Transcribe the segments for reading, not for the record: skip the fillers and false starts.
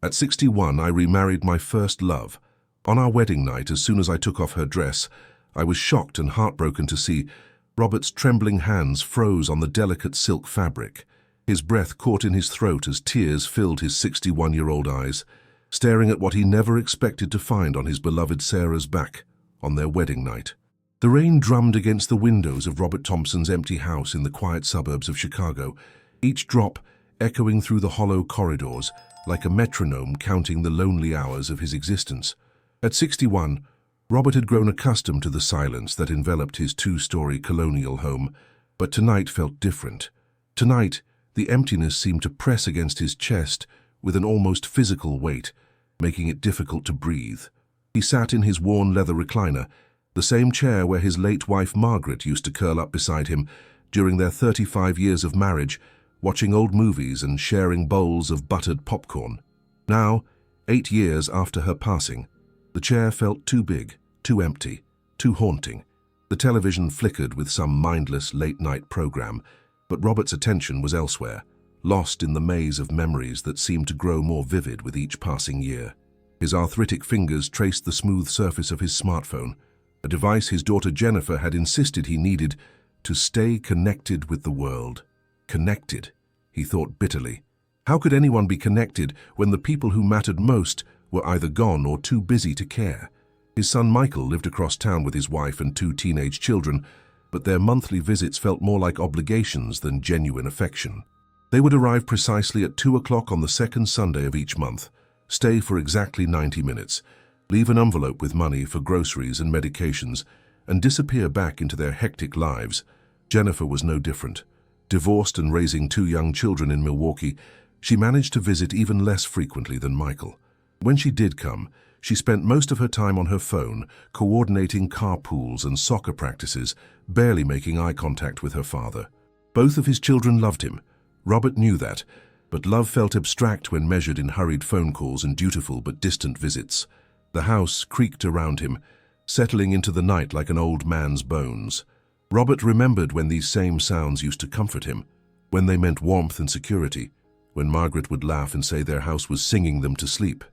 At 61, I remarried my first love. On our wedding night, as soon as I took off her dress, I was shocked and heartbroken to see Robert's trembling hands froze on the delicate silk fabric. His breath caught in his throat as tears filled his 61-year-old eyes, staring at what he never expected to find on his beloved Sarah's back on their wedding night. The rain drummed against the windows of Robert Thompson's empty house in the quiet suburbs of Chicago, each drop echoing through the hollow corridors like a metronome counting the lonely hours of his existence. At 61, Robert had grown accustomed to the silence that enveloped his two-story colonial home, but tonight felt different. Tonight, the emptiness seemed to press against his chest with an almost physical weight, making it difficult to breathe. He sat in his worn leather recliner, the same chair where his late wife Margaret used to curl up beside him during their 35 years of marriage, watching old movies and sharing bowls of buttered popcorn. Now, 8 years after her passing, the chair felt too big, too empty, too haunting. The television flickered with some mindless late-night program, but Robert's attention was elsewhere, lost in the maze of memories that seemed to grow more vivid with each passing year. His arthritic fingers traced the smooth surface of his smartphone, a device his daughter Jennifer had insisted he needed to stay connected with the world. Connected, he thought bitterly. How could anyone be connected when the people who mattered most were either gone or too busy to care? His son Michael lived across town with his wife and 2 teenage children, but their monthly visits felt more like obligations than genuine affection. They would arrive precisely at 2 o'clock on the second Sunday of each month, stay for exactly 90 minutes, leave an envelope with money for groceries and medications, and disappear back into their hectic lives. Jennifer was no different. Divorced and raising 2 young children in Milwaukee, she managed to visit even less frequently than Michael. When she did come, she spent most of her time on her phone, coordinating carpools and soccer practices, barely making eye contact with her father. Both of his children loved him. Robert knew that, but love felt abstract when measured in hurried phone calls and dutiful but distant visits. The house creaked around him, settling into the night like an old man's bones. Robert remembered when these same sounds used to comfort him, when they meant warmth and security, when Margaret would laugh and say their house was singing them to sleep.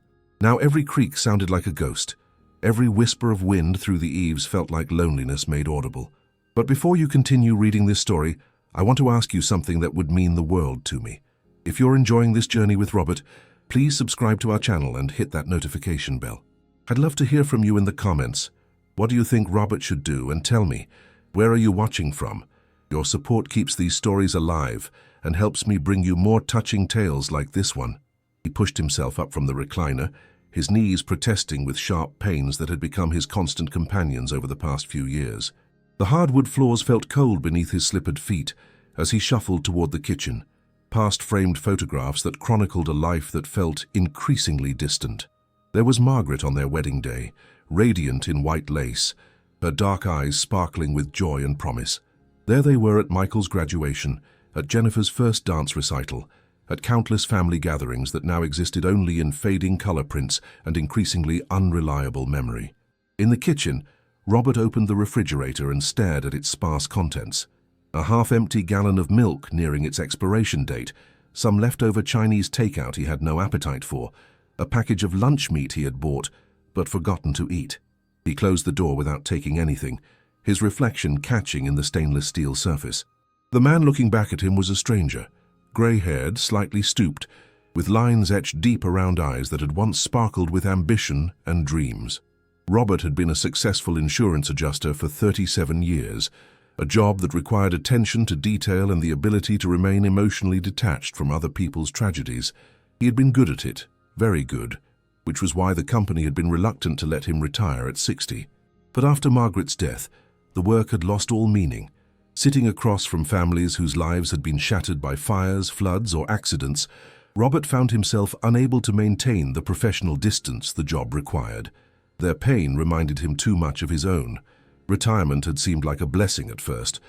Now every creak sounded like a ghost. Every whisper of wind through the eaves felt like loneliness made audible. But before you continue reading this story, I want to ask you something that would mean the world to me. If you're enjoying this journey with Robert, please subscribe to our channel and hit that notification bell. I'd love to hear from you in the comments. What do you think Robert should do? And tell me, where are you watching from? Your support keeps these stories alive and helps me bring you more touching tales like this one. He pushed himself up from the recliner, his knees protesting with sharp pains that had become his constant companions over the past few years. The hardwood floors felt cold beneath his slippered feet as he shuffled toward the kitchen, past framed photographs that chronicled a life that felt increasingly distant. There was Margaret on their wedding day, radiant in white lace, her dark eyes sparkling with joy and promise. There they were at Michael's graduation, at Jennifer's first dance recital, at countless family gatherings that now existed only in fading color prints and increasingly unreliable memory. In the kitchen, Robert opened the refrigerator and stared at its sparse contents. A half-empty gallon of milk nearing its expiration date, some leftover Chinese takeout he had no appetite for, a package of lunch meat he had bought but forgotten to eat. He closed the door without taking anything, his reflection catching in the stainless steel surface. The man looking back at him was a stranger, grey-haired, slightly stooped, with lines etched deep around eyes that had once sparkled with ambition and dreams. Robert had been a successful insurance adjuster for 37 years, a job that required attention to detail and the ability to remain emotionally detached from other people's tragedies. He had been good at it, very good, which was why the company had been reluctant to let him retire at 60. But after Margaret's death, the work had lost all meaning. Sitting across from families whose lives had been shattered by fires, floods, or accidents, Robert found himself unable to maintain the professional distance the job required. Their pain reminded him too much of his own. Retirement had seemed like a blessing at first.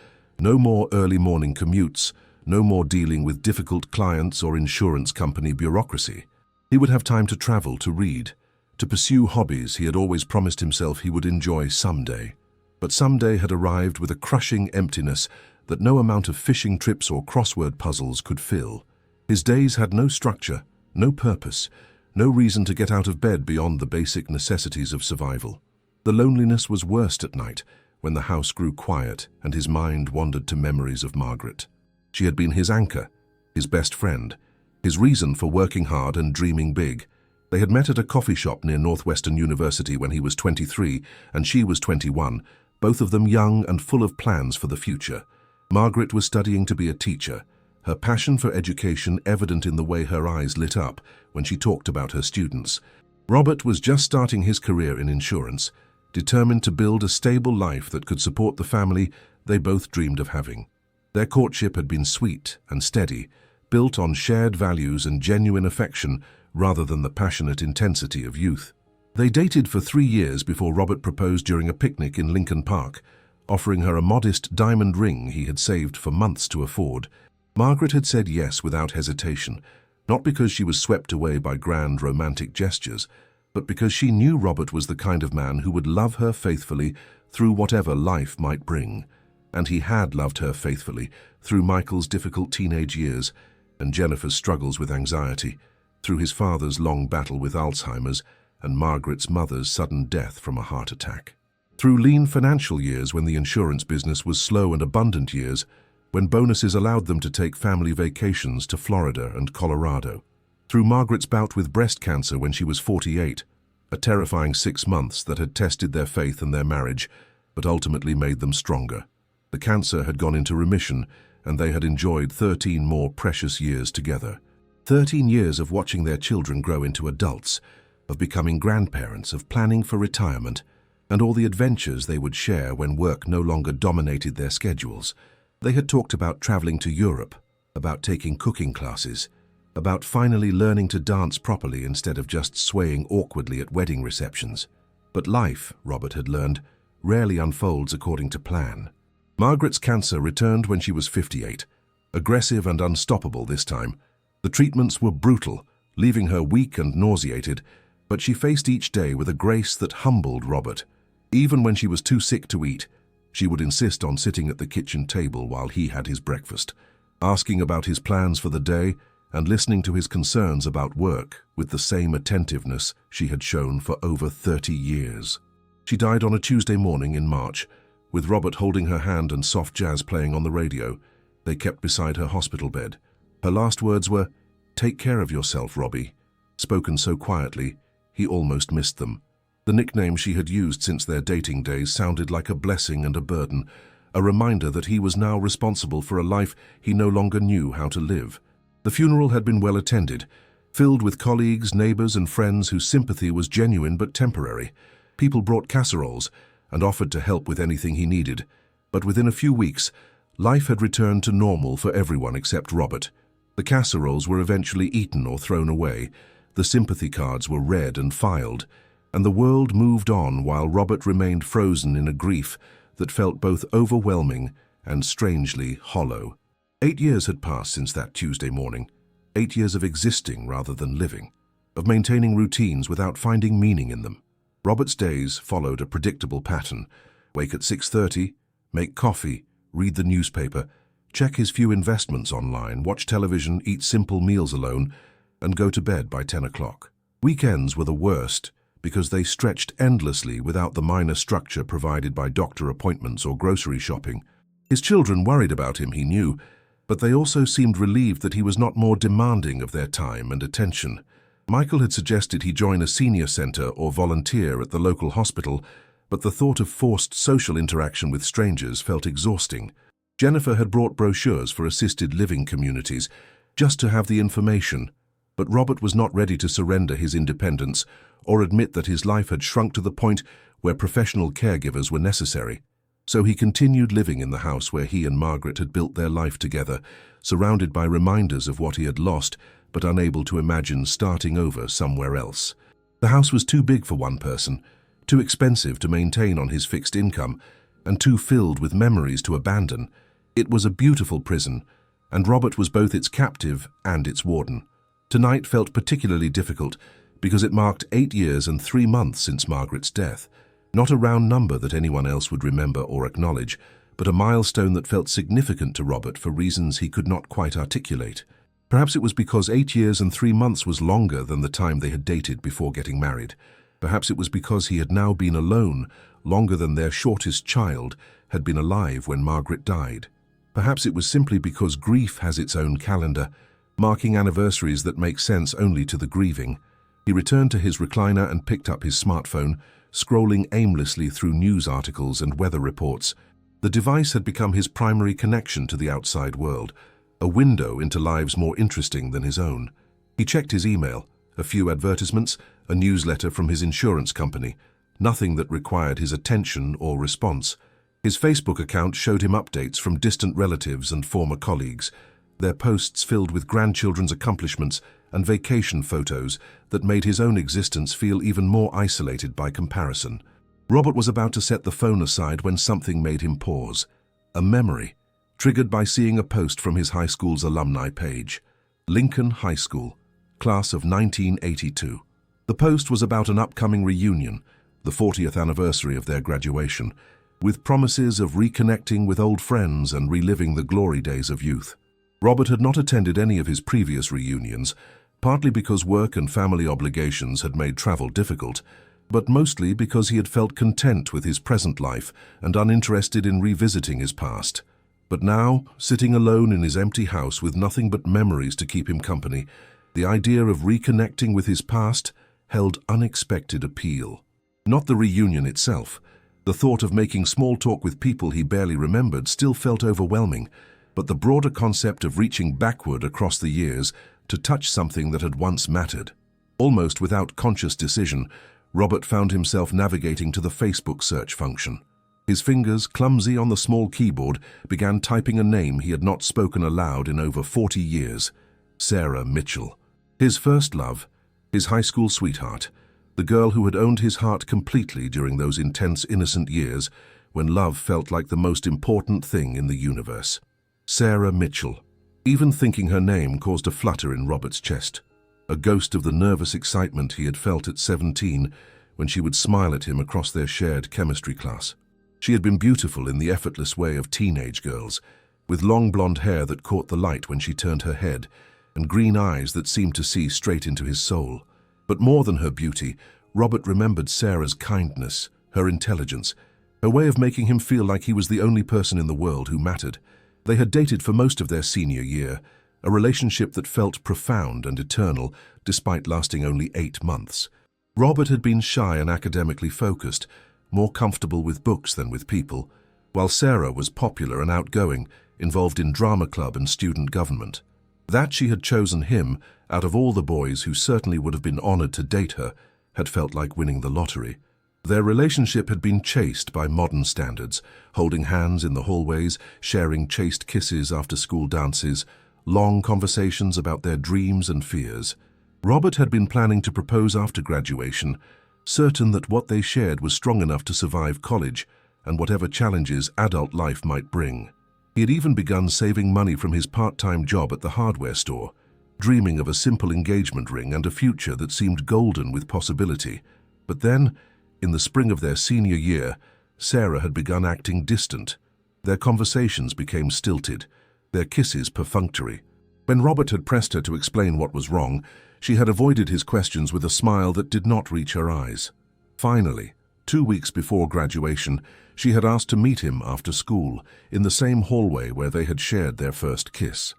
No more early morning commutes, no more dealing with difficult clients or insurance company bureaucracy. He would have time to travel, to read, to pursue hobbies he had always promised himself he would enjoy someday. But someday had arrived with a crushing emptiness that no amount of fishing trips or crossword puzzles could fill. His days had no structure, no purpose, No reason to get out of bed beyond the basic necessities of survival. The loneliness was worst at night, when the house grew quiet and his mind wandered to memories of Margaret. She had been his anchor, his best friend, his reason for working hard and dreaming big. They had met at a coffee shop near Northwestern University when he was 23 and she was 21, both of them young and full of plans for the future. Margaret was studying to be a teacher, her passion for education evident in the way her eyes lit up when she talked about her students. Robert was just starting his career in insurance, determined to build a stable life that could support the family they both dreamed of having. Their courtship had been sweet and steady, built on shared values and genuine affection rather than the passionate intensity of youth. They dated for 3 years before Robert proposed during a picnic in Lincoln Park, offering her a modest diamond ring he had saved for months to afford. Margaret had said yes without hesitation, not because she was swept away by grand romantic gestures, but because she knew Robert was the kind of man who would love her faithfully through whatever life might bring. And he had loved her faithfully through Michael's difficult teenage years and Jennifer's struggles with anxiety, through his father's long battle with Alzheimer's and Margaret's mother's sudden death from a heart attack. Through lean financial years when the insurance business was slow and abundant years, when bonuses allowed them to take family vacations to Florida and Colorado. Through Margaret's bout with breast cancer when she was 48, a terrifying 6 months that had tested their faith and their marriage, but ultimately made them stronger. The cancer had gone into remission, and they had enjoyed 13 more precious years together. 13 years of watching their children grow into adults, of becoming grandparents, of planning for retirement, and all the adventures they would share when work no longer dominated their schedules. They had talked about traveling to Europe, about taking cooking classes, about finally learning to dance properly instead of just swaying awkwardly at wedding receptions. But life, Robert had learned, rarely unfolds according to plan. Margaret's cancer returned when she was 58, aggressive and unstoppable this time. The treatments were brutal, leaving her weak and nauseated, but she faced each day with a grace that humbled Robert. Even when she was too sick to eat, she would insist on sitting at the kitchen table while he had his breakfast, asking about his plans for the day and listening to his concerns about work with the same attentiveness she had shown for over 30 years. She died on a Tuesday morning in March, with Robert holding her hand and soft jazz playing on the radio they kept beside her hospital bed. Her last words were, "Take care of yourself, Robbie," spoken so quietly he almost missed them. The nickname she had used since their dating days sounded like a blessing and a burden, a reminder that he was now responsible for a life he no longer knew how to live. The funeral had been well attended, filled with colleagues, neighbors, and friends whose sympathy was genuine but temporary. People brought casseroles and offered to help with anything he needed, but within a few weeks, life had returned to normal for everyone except Robert. The casseroles were eventually eaten or thrown away, the sympathy cards were read and filed, and the world moved on while Robert remained frozen in a grief that felt both overwhelming and strangely hollow. 8 years had passed since that Tuesday morning, 8 years of existing rather than living, of maintaining routines without finding meaning in them. Robert's days followed a predictable pattern: wake at 6:30, make coffee, read the newspaper, check his few investments online, watch television, eat simple meals alone, and go to bed by 10 o'clock. Weekends were the worst because they stretched endlessly without the minor structure provided by doctor appointments or grocery shopping. His children worried about him, he knew, but they also seemed relieved that he was not more demanding of their time and attention. Michael had suggested he join a senior center or volunteer at the local hospital, but the thought of forced social interaction with strangers felt exhausting. Jennifer had brought brochures for assisted living communities, just to have the information, but Robert was not ready to surrender his independence or admit that his life had shrunk to the point where professional caregivers were necessary. So he continued living in the house where he and Margaret had built their life together, surrounded by reminders of what he had lost, but unable to imagine starting over somewhere else. The house was too big for one person, too expensive to maintain on his fixed income, and too filled with memories to abandon. It was a beautiful prison, and Robert was both its captive and its warden. Tonight felt particularly difficult because it marked 8 years and 3 months since Margaret's death. Not a round number that anyone else would remember or acknowledge, but a milestone that felt significant to Robert for reasons he could not quite articulate. Perhaps it was because 8 years and 3 months was longer than the time they had dated before getting married. Perhaps it was because he had now been alone longer than their shortest child had been alive when Margaret died. Perhaps it was simply because grief has its own calendar, marking anniversaries that make sense only to the grieving. He returned to his recliner and picked up his smartphone, scrolling aimlessly through news articles and weather reports. The device had become his primary connection to the outside world, a window into lives more interesting than his own. He checked his email, a few advertisements, a newsletter from his insurance company, nothing that required his attention or response. His Facebook account showed him updates from distant relatives and former colleagues, their posts filled with grandchildren's accomplishments and vacation photos that made his own existence feel even more isolated by comparison. Robert was about to set the phone aside when something made him pause. A memory, triggered by seeing a post from his high school's alumni page. Lincoln High School, class of 1982. The post was about an upcoming reunion, the 40th anniversary of their graduation, with promises of reconnecting with old friends and reliving the glory days of youth. Robert had not attended any of his previous reunions, partly because work and family obligations had made travel difficult, but mostly because he had felt content with his present life and uninterested in revisiting his past. But now, sitting alone in his empty house with nothing but memories to keep him company, the idea of reconnecting with his past held unexpected appeal. Not the reunion itself. The thought of making small talk with people he barely remembered still felt overwhelming, but the broader concept of reaching backward across the years to touch something that had once mattered. Almost without conscious decision, Robert found himself navigating to the Facebook search function. His fingers, clumsy on the small keyboard, began typing a name he had not spoken aloud in over 40 years. Sarah Mitchell. His first love, his high school sweetheart, the girl who had owned his heart completely during those intense, innocent years when love felt like the most important thing in the universe. Sarah Mitchell. Even thinking her name caused a flutter in Robert's chest, a ghost of the nervous excitement he had felt at 17 when she would smile at him across their shared chemistry class. She had been beautiful in the effortless way of teenage girls, with long blonde hair that caught the light when she turned her head, and green eyes that seemed to see straight into his soul. But more than her beauty, Robert remembered Sarah's kindness, her intelligence, her way of making him feel like he was the only person in the world who mattered. They had dated for most of their senior year, a relationship that felt profound and eternal despite lasting only 8 months. Robert had been shy and academically focused, more comfortable with books than with people, while Sarah was popular and outgoing, involved in drama club and student government. That she had chosen him, out of all the boys who certainly would have been honored to date her, had felt like winning the lottery. Their relationship had been chaste by modern standards, holding hands in the hallways, sharing chaste kisses after school dances, long conversations about their dreams and fears. Robert had been planning to propose after graduation, certain that what they shared was strong enough to survive college and whatever challenges adult life might bring. He had even begun saving money from his part-time job at the hardware store, dreaming of a simple engagement ring and a future that seemed golden with possibility. But then, in the spring of their senior year, Sarah had begun acting distant. Their conversations became stilted, their kisses perfunctory. When Robert had pressed her to explain what was wrong, she had avoided his questions with a smile that did not reach her eyes. Finally, 2 weeks before graduation, she had asked to meet him after school, in the same hallway where they had shared their first kiss.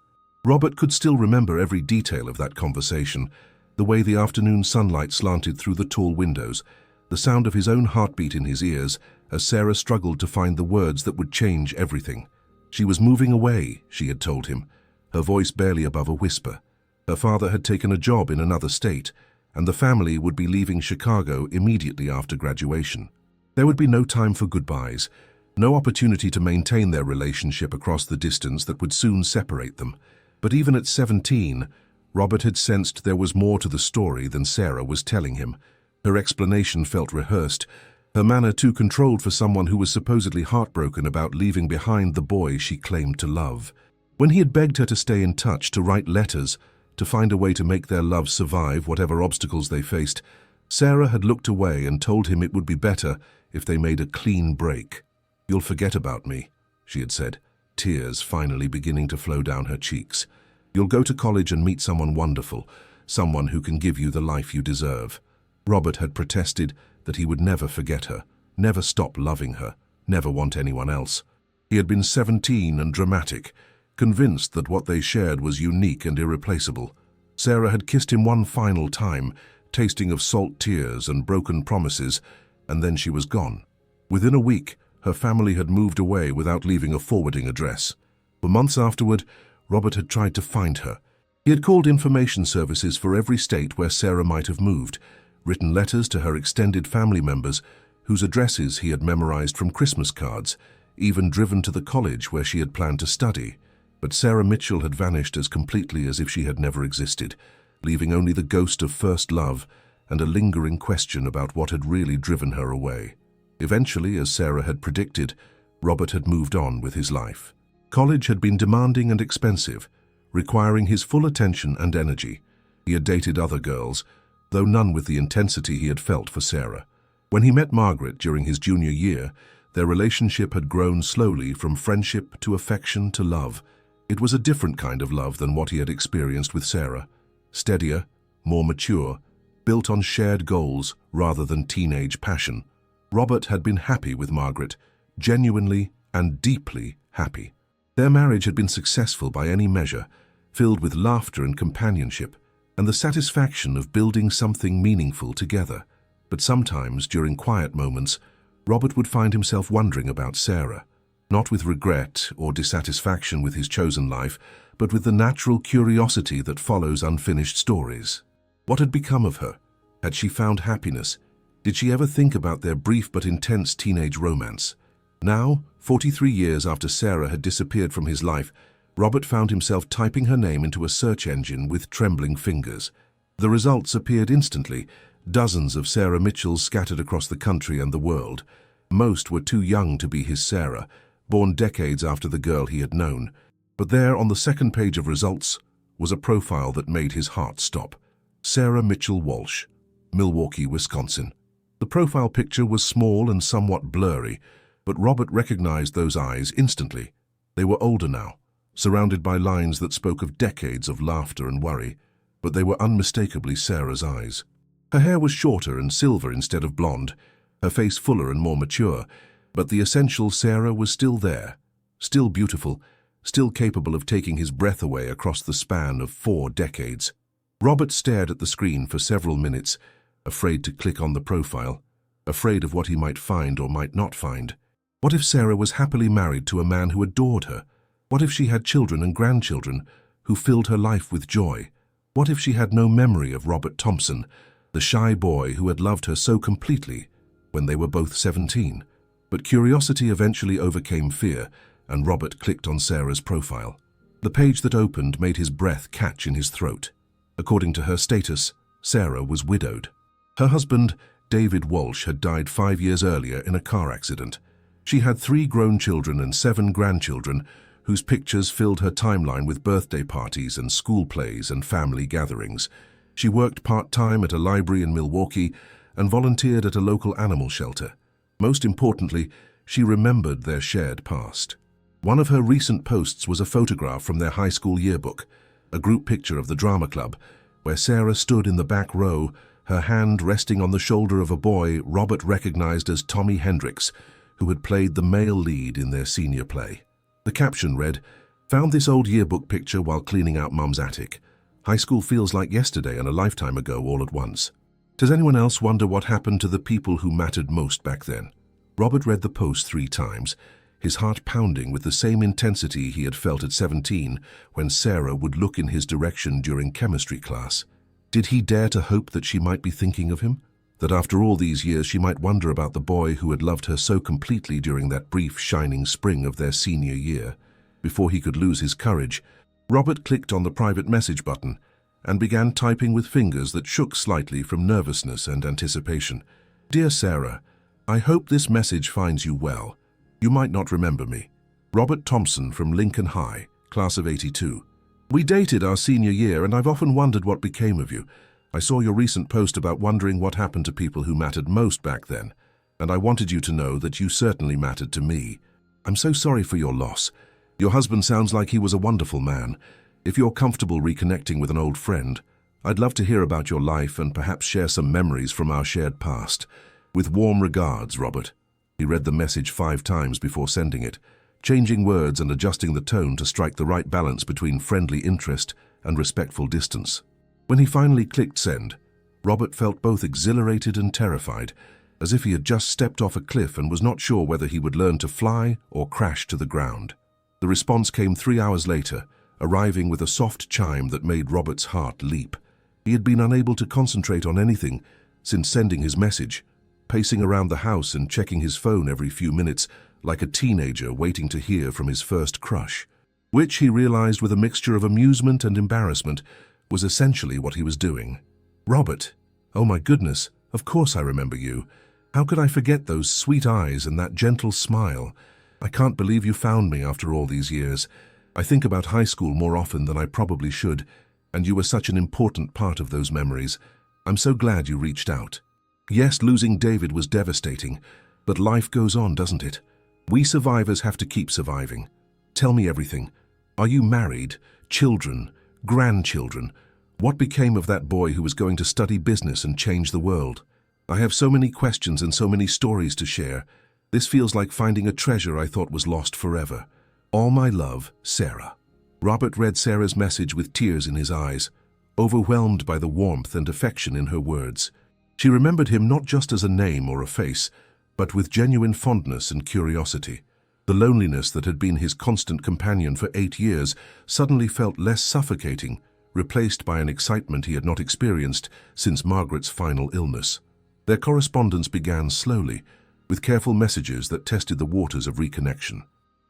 Robert could still remember every detail of that conversation, the way the afternoon sunlight slanted through the tall windows, the sound of his own heartbeat in his ears as Sarah struggled to find the words that would change everything. She was moving away, she had told him, her voice barely above a whisper. Her father had taken a job in another state, and the family would be leaving Chicago immediately after graduation. There would be no time for goodbyes, no opportunity to maintain their relationship across the distance that would soon separate them. But even at 17, Robert had sensed there was more to the story than Sarah was telling him. Her explanation felt rehearsed, her manner too controlled for someone who was supposedly heartbroken about leaving behind the boy she claimed to love. When he had begged her to stay in touch, to write letters, to find a way to make their love survive whatever obstacles they faced, Sarah had looked away and told him it would be better if they made a clean break. "You'll forget about me," she had said, tears finally beginning to flow down her cheeks. You'll go to college and meet someone wonderful, someone who can give you the life you deserve. Robert had protested that he would never forget her, never stop loving her, never want anyone else. He had been 17 and dramatic, convinced that what they shared was unique and irreplaceable. Sarah had kissed him one final time, tasting of salt tears and broken promises, and then she was gone. Within a week, her family had moved away without leaving a forwarding address. For months afterward, Robert had tried to find her. He had called information services for every state where Sarah might have moved, written letters to her extended family members, whose addresses he had memorized from Christmas cards, even driven to the college where she had planned to study. But Sarah Mitchell had vanished as completely as if she had never existed, leaving only the ghost of first love and a lingering question about what had really driven her away. Eventually, as Sarah had predicted, Robert had moved on with his life. College had been demanding and expensive, requiring his full attention and energy. He had dated other girls, though none with the intensity he had felt for Sarah. When he met Margaret during his junior year, their relationship had grown slowly from friendship to affection to love. It was a different kind of love than what he had experienced with Sarah. Steadier, more mature, built on shared goals rather than teenage passion. Robert had been happy with Margaret, genuinely and deeply happy. Their marriage had been successful by any measure, filled with laughter and companionship, and the satisfaction of building something meaningful together. But sometimes, during quiet moments, Robert would find himself wondering about Sarah, not with regret or dissatisfaction with his chosen life, but with the natural curiosity that follows unfinished stories. What had become of her? Had she found happiness? Did she ever think about their brief but intense teenage romance? Now, 43 years after Sarah had disappeared from his life, Robert found himself typing her name into a search engine with trembling fingers. The results appeared instantly, dozens of Sarah Mitchells scattered across the country and the world. Most were too young to be his Sarah, born decades after the girl he had known. But there, on the second page of results, was a profile that made his heart stop. Sarah Mitchell Walsh, Milwaukee, Wisconsin. The profile picture was small and somewhat blurry, but Robert recognized those eyes instantly. They were older now, surrounded by lines that spoke of decades of laughter and worry, but they were unmistakably Sarah's eyes. Her hair was shorter and silver instead of blonde, her face fuller and more mature, but the essential Sarah was still there, still beautiful, still capable of taking his breath away across the span of 4 decades. Robert stared at the screen for several minutes, afraid to click on the profile, afraid of what he might find or might not find. What if Sarah was happily married to a man who adored her? What if she had children and grandchildren who filled her life with joy? What if she had no memory of Robert Thompson, the shy boy who had loved her so completely when they were both 17? But curiosity eventually overcame fear, and Robert clicked on Sarah's profile. The page that opened made his breath catch in his throat. According to her status, Sarah was widowed. Her husband, David Walsh, had died 5 years earlier in a car accident. She had 3 grown children and 7 grandchildren, whose pictures filled her timeline with birthday parties and school plays and family gatherings. She worked part-time at a library in Milwaukee and volunteered at a local animal shelter. Most importantly, she remembered their shared past. One of her recent posts was a photograph from their high school yearbook, a group picture of the drama club, where Sarah stood in the back row, her hand resting on the shoulder of a boy Robert recognized as Tommy Hendricks, who had played the male lead in their senior play. The caption read, "Found this old yearbook picture while cleaning out Mum's attic. High school feels like yesterday and a lifetime ago all at once." Does anyone else wonder what happened to the people who mattered most back then? Robert read the post 3 times, his heart pounding with the same intensity he had felt at 17 when Sarah would look in his direction during chemistry class. Did he dare to hope that she might be thinking of him? That after all these years she might wonder about the boy who had loved her so completely during that brief shining spring of their senior year? Before he could lose his courage, Robert clicked on the private message button and began typing with fingers that shook slightly from nervousness and anticipation. "Dear Sarah, I hope this message finds you well. You might not remember me. Robert Thompson from Lincoln High, class of '82. We dated our senior year and I've often wondered what became of you. I saw your recent post about wondering what happened to people who mattered most back then, and I wanted you to know that you certainly mattered to me. I'm so sorry for your loss. Your husband sounds like he was a wonderful man. If you're comfortable reconnecting with an old friend, I'd love to hear about your life and perhaps share some memories from our shared past. With warm regards, Robert." He read the message 5 times before sending it, changing words and adjusting the tone to strike the right balance between friendly interest and respectful distance. When he finally clicked send, Robert felt both exhilarated and terrified, as if he had just stepped off a cliff and was not sure whether he would learn to fly or crash to the ground. The response came 3 hours later, arriving with a soft chime that made Robert's heart leap. He had been unable to concentrate on anything since sending his message, pacing around the house and checking his phone every few minutes like a teenager waiting to hear from his first crush, which he realized with a mixture of amusement and embarrassment was essentially what he was doing. "Robert, oh my goodness, of course I remember you. How could I forget those sweet eyes and that gentle smile? I can't believe you found me after all these years. I think about high school more often than I probably should, and you were such an important part of those memories. I'm so glad you reached out. Yes, losing David was devastating, but life goes on, doesn't it? We survivors have to keep surviving. Tell me everything. Are you married? Children? Grandchildren? What became of that boy who was going to study business and change the world? I have so many questions and so many stories to share. This feels like finding a treasure I thought was lost forever. All my love, Sarah." Robert read Sarah's message with tears in his eyes, overwhelmed by the warmth and affection in her words. She remembered him not just as a name or a face, but with genuine fondness and curiosity. The loneliness that had been his constant companion for 8 years suddenly felt less suffocating, replaced by an excitement he had not experienced since Margaret's final illness. Their correspondence began slowly, with careful messages that tested the waters of reconnection.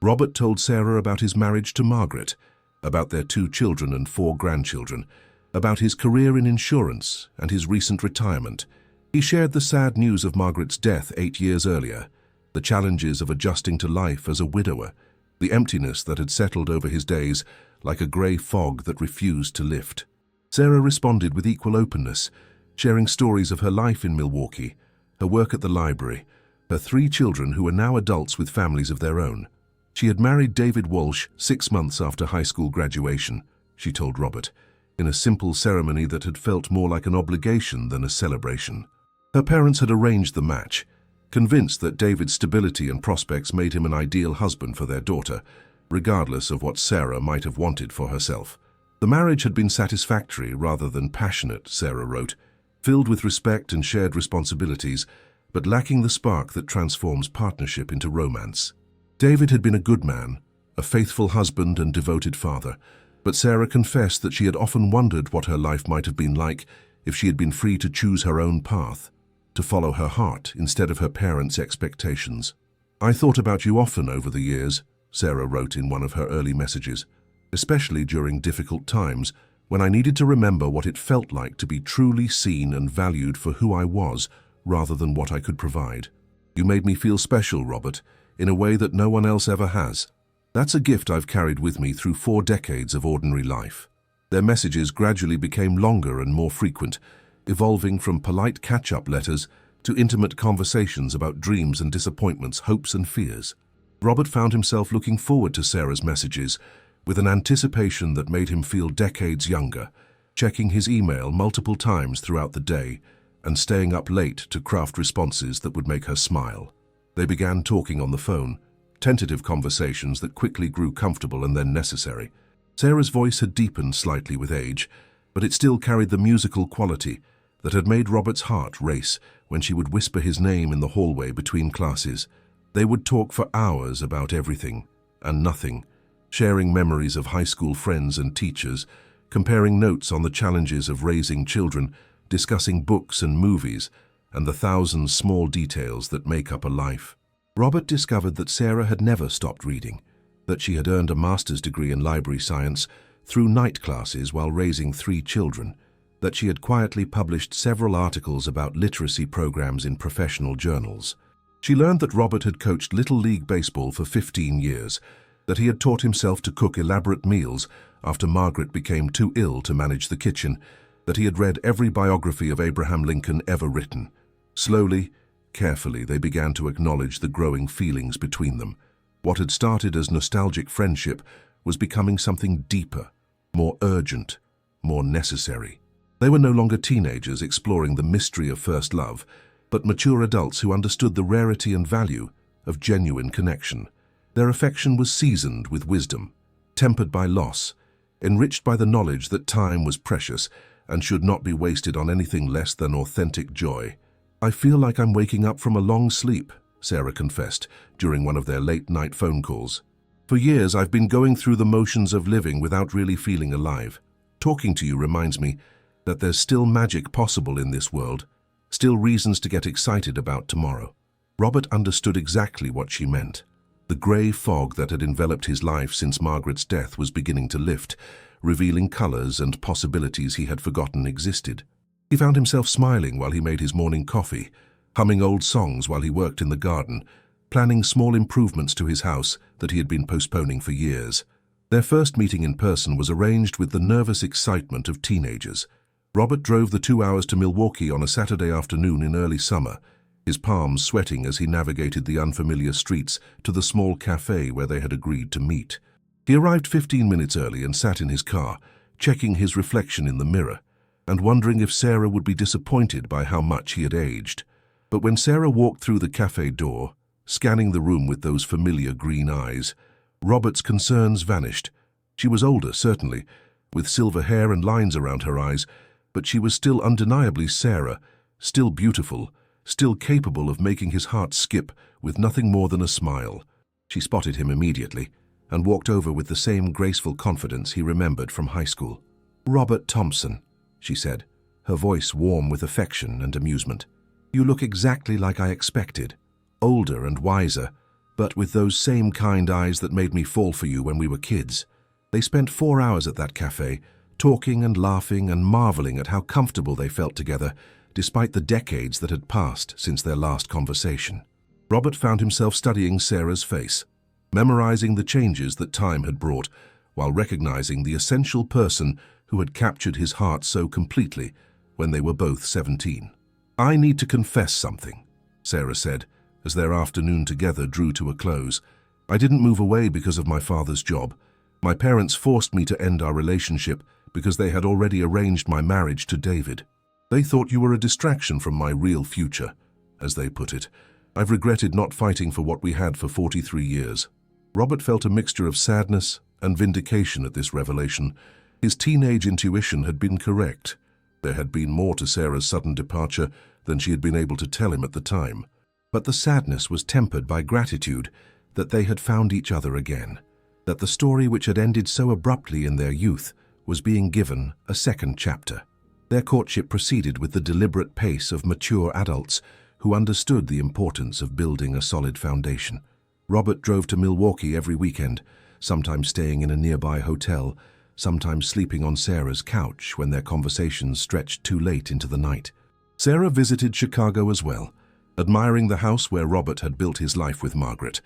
Robert told Sarah about his marriage to Margaret, about their 2 children and 4 grandchildren, about his career in insurance and his recent retirement. He shared the sad news of Margaret's death 8 years earlier, the challenges of adjusting to life as a widower, the emptiness that had settled over his days like a grey fog that refused to lift. Sarah responded with equal openness, sharing stories of her life in Milwaukee, her work at the library, her 3 children who were now adults with families of their own. She had married David Walsh 6 months after high school graduation, she told Robert, in a simple ceremony that had felt more like an obligation than a celebration. Her parents had arranged the match, convinced that David's stability and prospects made him an ideal husband for their daughter, regardless of what Sarah might have wanted for herself. The marriage had been satisfactory rather than passionate, Sarah wrote, filled with respect and shared responsibilities, but lacking the spark that transforms partnership into romance. David had been a good man, a faithful husband and devoted father, but Sarah confessed that she had often wondered what her life might have been like if she had been free to choose her own path, to follow her heart instead of her parents' expectations. "I thought about you often over the years," Sarah wrote in one of her early messages, "especially during difficult times when I needed to remember what it felt like to be truly seen and valued for who I was rather than what I could provide. You made me feel special, Robert, in a way that no one else ever has. That's a gift I've carried with me through 4 decades of ordinary life." Their messages gradually became longer and more frequent, evolving from polite catch-up letters to intimate conversations about dreams and disappointments, hopes and fears. Robert found himself looking forward to Sarah's messages with an anticipation that made him feel decades younger, checking his email multiple times throughout the day and staying up late to craft responses that would make her smile. They began talking on the phone, tentative conversations that quickly grew comfortable and then necessary. Sarah's voice had deepened slightly with age, but it still carried the musical quality that had made Robert's heart race when she would whisper his name in the hallway between classes. They would talk for hours about everything and nothing, sharing memories of high school friends and teachers, comparing notes on the challenges of raising children, discussing books and movies, and the 1,000 small details that make up a life. Robert discovered that Sarah had never stopped reading, that she had earned a master's degree in library science through night classes while raising 3 children, that she had quietly published several articles about literacy programs in professional journals. She learned that Robert had coached Little League Baseball for 15 years, that he had taught himself to cook elaborate meals after Margaret became too ill to manage the kitchen, that he had read every biography of Abraham Lincoln ever written. Slowly, carefully, they began to acknowledge the growing feelings between them. What had started as nostalgic friendship was becoming something deeper, more urgent, more necessary. They were no longer teenagers exploring the mystery of first love, but mature adults who understood the rarity and value of genuine connection. Their affection was seasoned with wisdom, tempered by loss, enriched by the knowledge that time was precious and should not be wasted on anything less than authentic joy. "I feel like I'm waking up from a long sleep," Sarah confessed during one of their late-night phone calls. "For years I've been going through the motions of living without really feeling alive. Talking to you reminds me that there's still magic possible in this world, still reasons to get excited about tomorrow." Robert understood exactly what she meant. The grey fog that had enveloped his life since Margaret's death was beginning to lift, revealing colours and possibilities he had forgotten existed. He found himself smiling while he made his morning coffee, humming old songs while he worked in the garden, planning small improvements to his house that he had been postponing for years. Their first meeting in person was arranged with the nervous excitement of teenagers. Robert drove the 2 hours to Milwaukee on a Saturday afternoon in early summer, his palms sweating as he navigated the unfamiliar streets to the small cafe where they had agreed to meet. He arrived 15 minutes early and sat in his car, checking his reflection in the mirror, and wondering if Sarah would be disappointed by how much he had aged. But when Sarah walked through the cafe door, scanning the room with those familiar green eyes, Robert's concerns vanished. She was older, certainly, with silver hair and lines around her eyes, but she was still undeniably Sarah, still beautiful, still capable of making his heart skip with nothing more than a smile. She spotted him immediately and walked over with the same graceful confidence he remembered from high school. "Robert Thompson," she said, her voice warm with affection and amusement. "You look exactly like I expected, older and wiser, but with those same kind eyes that made me fall for you when we were kids." They spent 4 hours at that cafe, talking and laughing and marveling at how comfortable they felt together, despite the decades that had passed since their last conversation. Robert found himself studying Sarah's face, memorizing the changes that time had brought, while recognizing the essential person who had captured his heart so completely when they were both 17. "I need to confess something," Sarah said, as their afternoon together drew to a close. "I didn't move away because of my father's job. My parents forced me to end our relationship because they had already arranged my marriage to David. They thought you were a distraction from my real future, as they put it. I've regretted not fighting for what we had for 43 years. Robert felt a mixture of sadness and vindication at this revelation. His teenage intuition had been correct. There had been more to Sarah's sudden departure than she had been able to tell him at the time. But the sadness was tempered by gratitude that they had found each other again, that the story which had ended so abruptly in their youth was being given a second chapter. Their courtship proceeded with the deliberate pace of mature adults who understood the importance of building a solid foundation. Robert drove to Milwaukee every weekend, sometimes staying in a nearby hotel, sometimes sleeping on Sarah's couch when their conversations stretched too late into the night. Sarah visited Chicago as well, admiring the house where Robert had built his life with Margaret,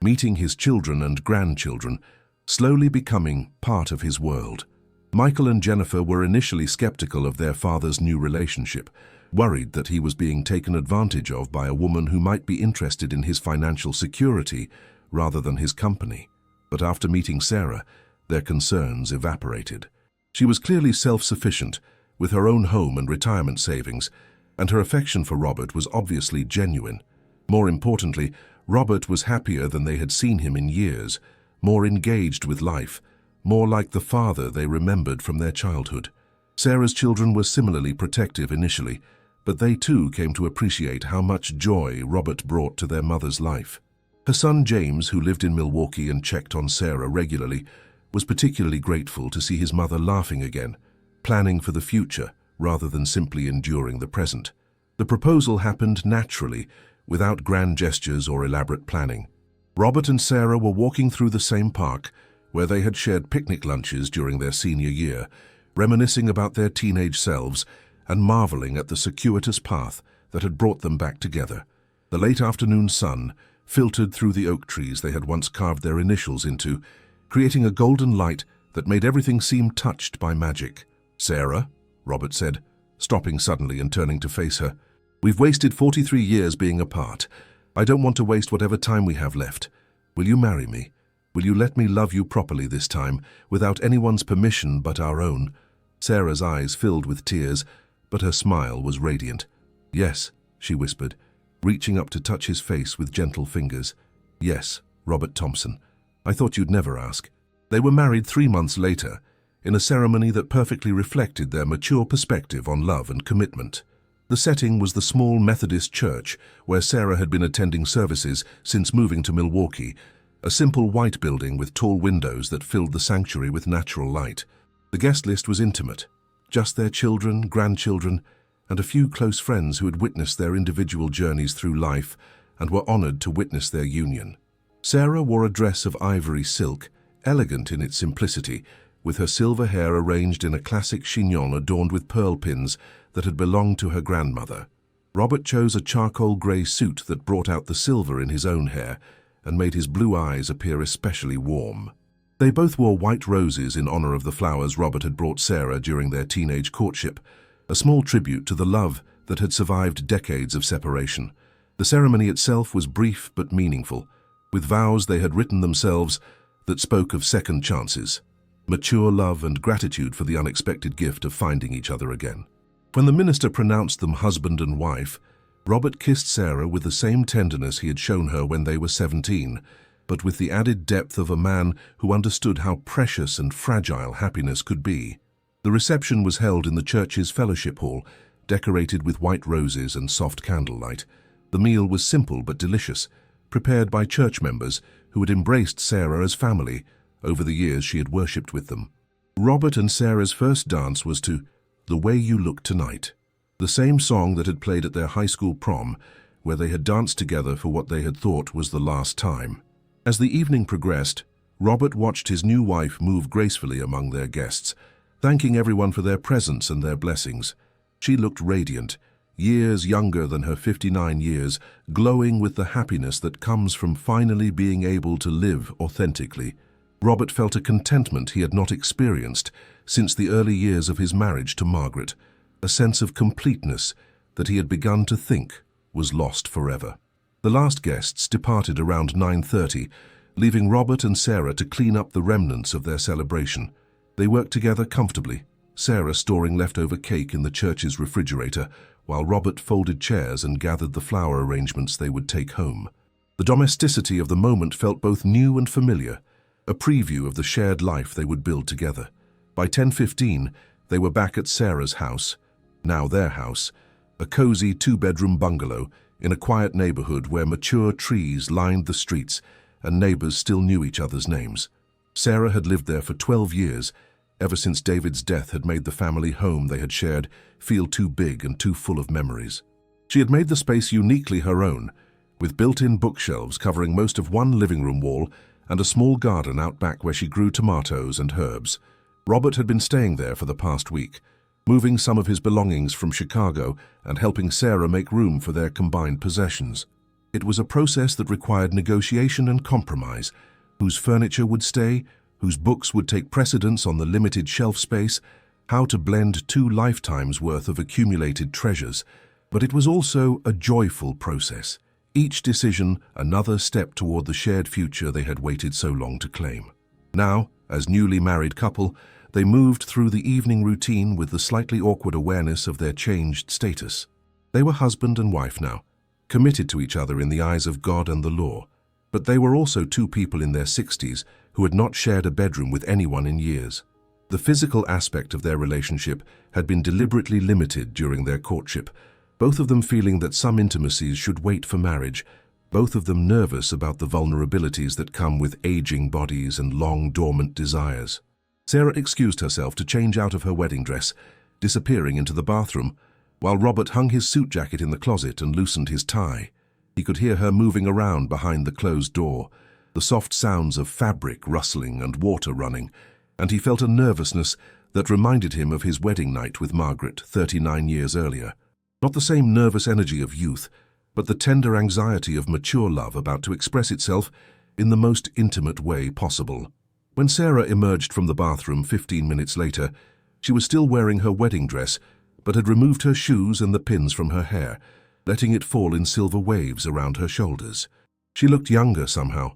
meeting his children and grandchildren, slowly becoming part of his world. Michael and Jennifer were initially skeptical of their father's new relationship, worried that he was being taken advantage of by a woman who might be interested in his financial security rather than his company. But after meeting Sarah, their concerns evaporated. She was clearly self-sufficient, with her own home and retirement savings, and her affection for Robert was obviously genuine. More importantly, Robert was happier than they had seen him in years, more engaged with life, more like the father they remembered from their childhood. Sarah's children were similarly protective initially, but they too came to appreciate how much joy Robert brought to their mother's life. Her son James, who lived in Milwaukee and checked on Sarah regularly, was particularly grateful to see his mother laughing again, planning for the future rather than simply enduring the present. The proposal happened naturally, without grand gestures or elaborate planning. Robert and Sarah were walking through the same park, where they had shared picnic lunches during their senior year, reminiscing about their teenage selves and marveling at the circuitous path that had brought them back together. The late afternoon sun filtered through the oak trees they had once carved their initials into, creating a golden light that made everything seem touched by magic. "Sarah," Robert said, stopping suddenly and turning to face her, "we've wasted 43 years being apart. I don't want to waste whatever time we have left. Will you marry me?" Will you let me love you properly this time, without anyone's permission but our own?" Sarah's eyes filled with tears, but her smile was radiant. "Yes," she whispered, reaching up to touch his face with gentle fingers. "Yes, Robert Thompson. I thought you'd never ask." They were married 3 months later, in a ceremony that perfectly reflected their mature perspective on love and commitment. The setting was the small Methodist church where Sarah had been attending services since moving to Milwaukee, a simple white building with tall windows that filled the sanctuary with natural light. The guest list was intimate, just their children, grandchildren, and a few close friends who had witnessed their individual journeys through life and were honored to witness their union. Sarah wore a dress of ivory silk, elegant in its simplicity, with her silver hair arranged in a classic chignon adorned with pearl pins that had belonged to her grandmother. Robert chose a charcoal grey suit that brought out the silver in his own hair and made his blue eyes appear especially warm. They both wore white roses in honor of the flowers Robert had brought Sarah during their teenage courtship, a small tribute to the love that had survived decades of separation. The ceremony itself was brief but meaningful, with vows they had written themselves that spoke of second chances, mature love and gratitude for the unexpected gift of finding each other again. When the minister pronounced them husband and wife, Robert kissed Sarah with the same tenderness he had shown her when they were 17, but with the added depth of a man who understood how precious and fragile happiness could be. The reception was held in the church's fellowship hall, decorated with white roses and soft candlelight. The meal was simple but delicious, prepared by church members who had embraced Sarah as family over the years she had worshipped with them. Robert and Sarah's first dance was to "The Way You Look Tonight," the same song that had played at their high school prom, where they had danced together for what they had thought was the last time. As the evening progressed, Robert watched his new wife move gracefully among their guests, thanking everyone for their presence and their blessings. She looked radiant, years younger than her 59 years, glowing with the happiness that comes from finally being able to live authentically. Robert felt a contentment he had not experienced since the early years of his marriage to Margaret, a sense of completeness that he had begun to think was lost forever. The last guests departed around 9:30, leaving Robert and Sarah to clean up the remnants of their celebration. They worked together comfortably, Sarah storing leftover cake in the church's refrigerator, while Robert folded chairs and gathered the flower arrangements they would take home. The domesticity of the moment felt both new and familiar, a preview of the shared life they would build together. By 10:15, they were back at Sarah's house, now their house, a cozy 2-bedroom bungalow in a quiet neighborhood where mature trees lined the streets and neighbors still knew each other's names. Sarah had lived there for 12 years, ever since David's death had made the family home they had shared feel too big and too full of memories. She had made the space uniquely her own, with built-in bookshelves covering most of one living room wall and a small garden out back where she grew tomatoes and herbs. Robert had been staying there for the past week, moving some of his belongings from Chicago and helping Sarah make room for their combined possessions. It was a process that required negotiation and compromise, whose furniture would stay, whose books would take precedence on the limited shelf space, how to blend 2 lifetimes' worth of accumulated treasures. But it was also a joyful process, each decision another step toward the shared future they had waited so long to claim. Now, as newly married couple, they moved through the evening routine with the slightly awkward awareness of their changed status. They were husband and wife now, committed to each other in the eyes of God and the law. But they were also 2 people in their 60s who had not shared a bedroom with anyone in years. The physical aspect of their relationship had been deliberately limited during their courtship, both of them feeling that some intimacies should wait for marriage, both of them nervous about the vulnerabilities that come with aging bodies and long dormant desires. Sarah excused herself to change out of her wedding dress, disappearing into the bathroom, while Robert hung his suit jacket in the closet and loosened his tie. He could hear her moving around behind the closed door, the soft sounds of fabric rustling and water running, and he felt a nervousness that reminded him of his wedding night with Margaret 39 years earlier. Not the same nervous energy of youth, but the tender anxiety of mature love about to express itself in the most intimate way possible. When Sarah emerged from the bathroom 15 minutes later, she was still wearing her wedding dress, but had removed her shoes and the pins from her hair, letting it fall in silver waves around her shoulders. She looked younger somehow,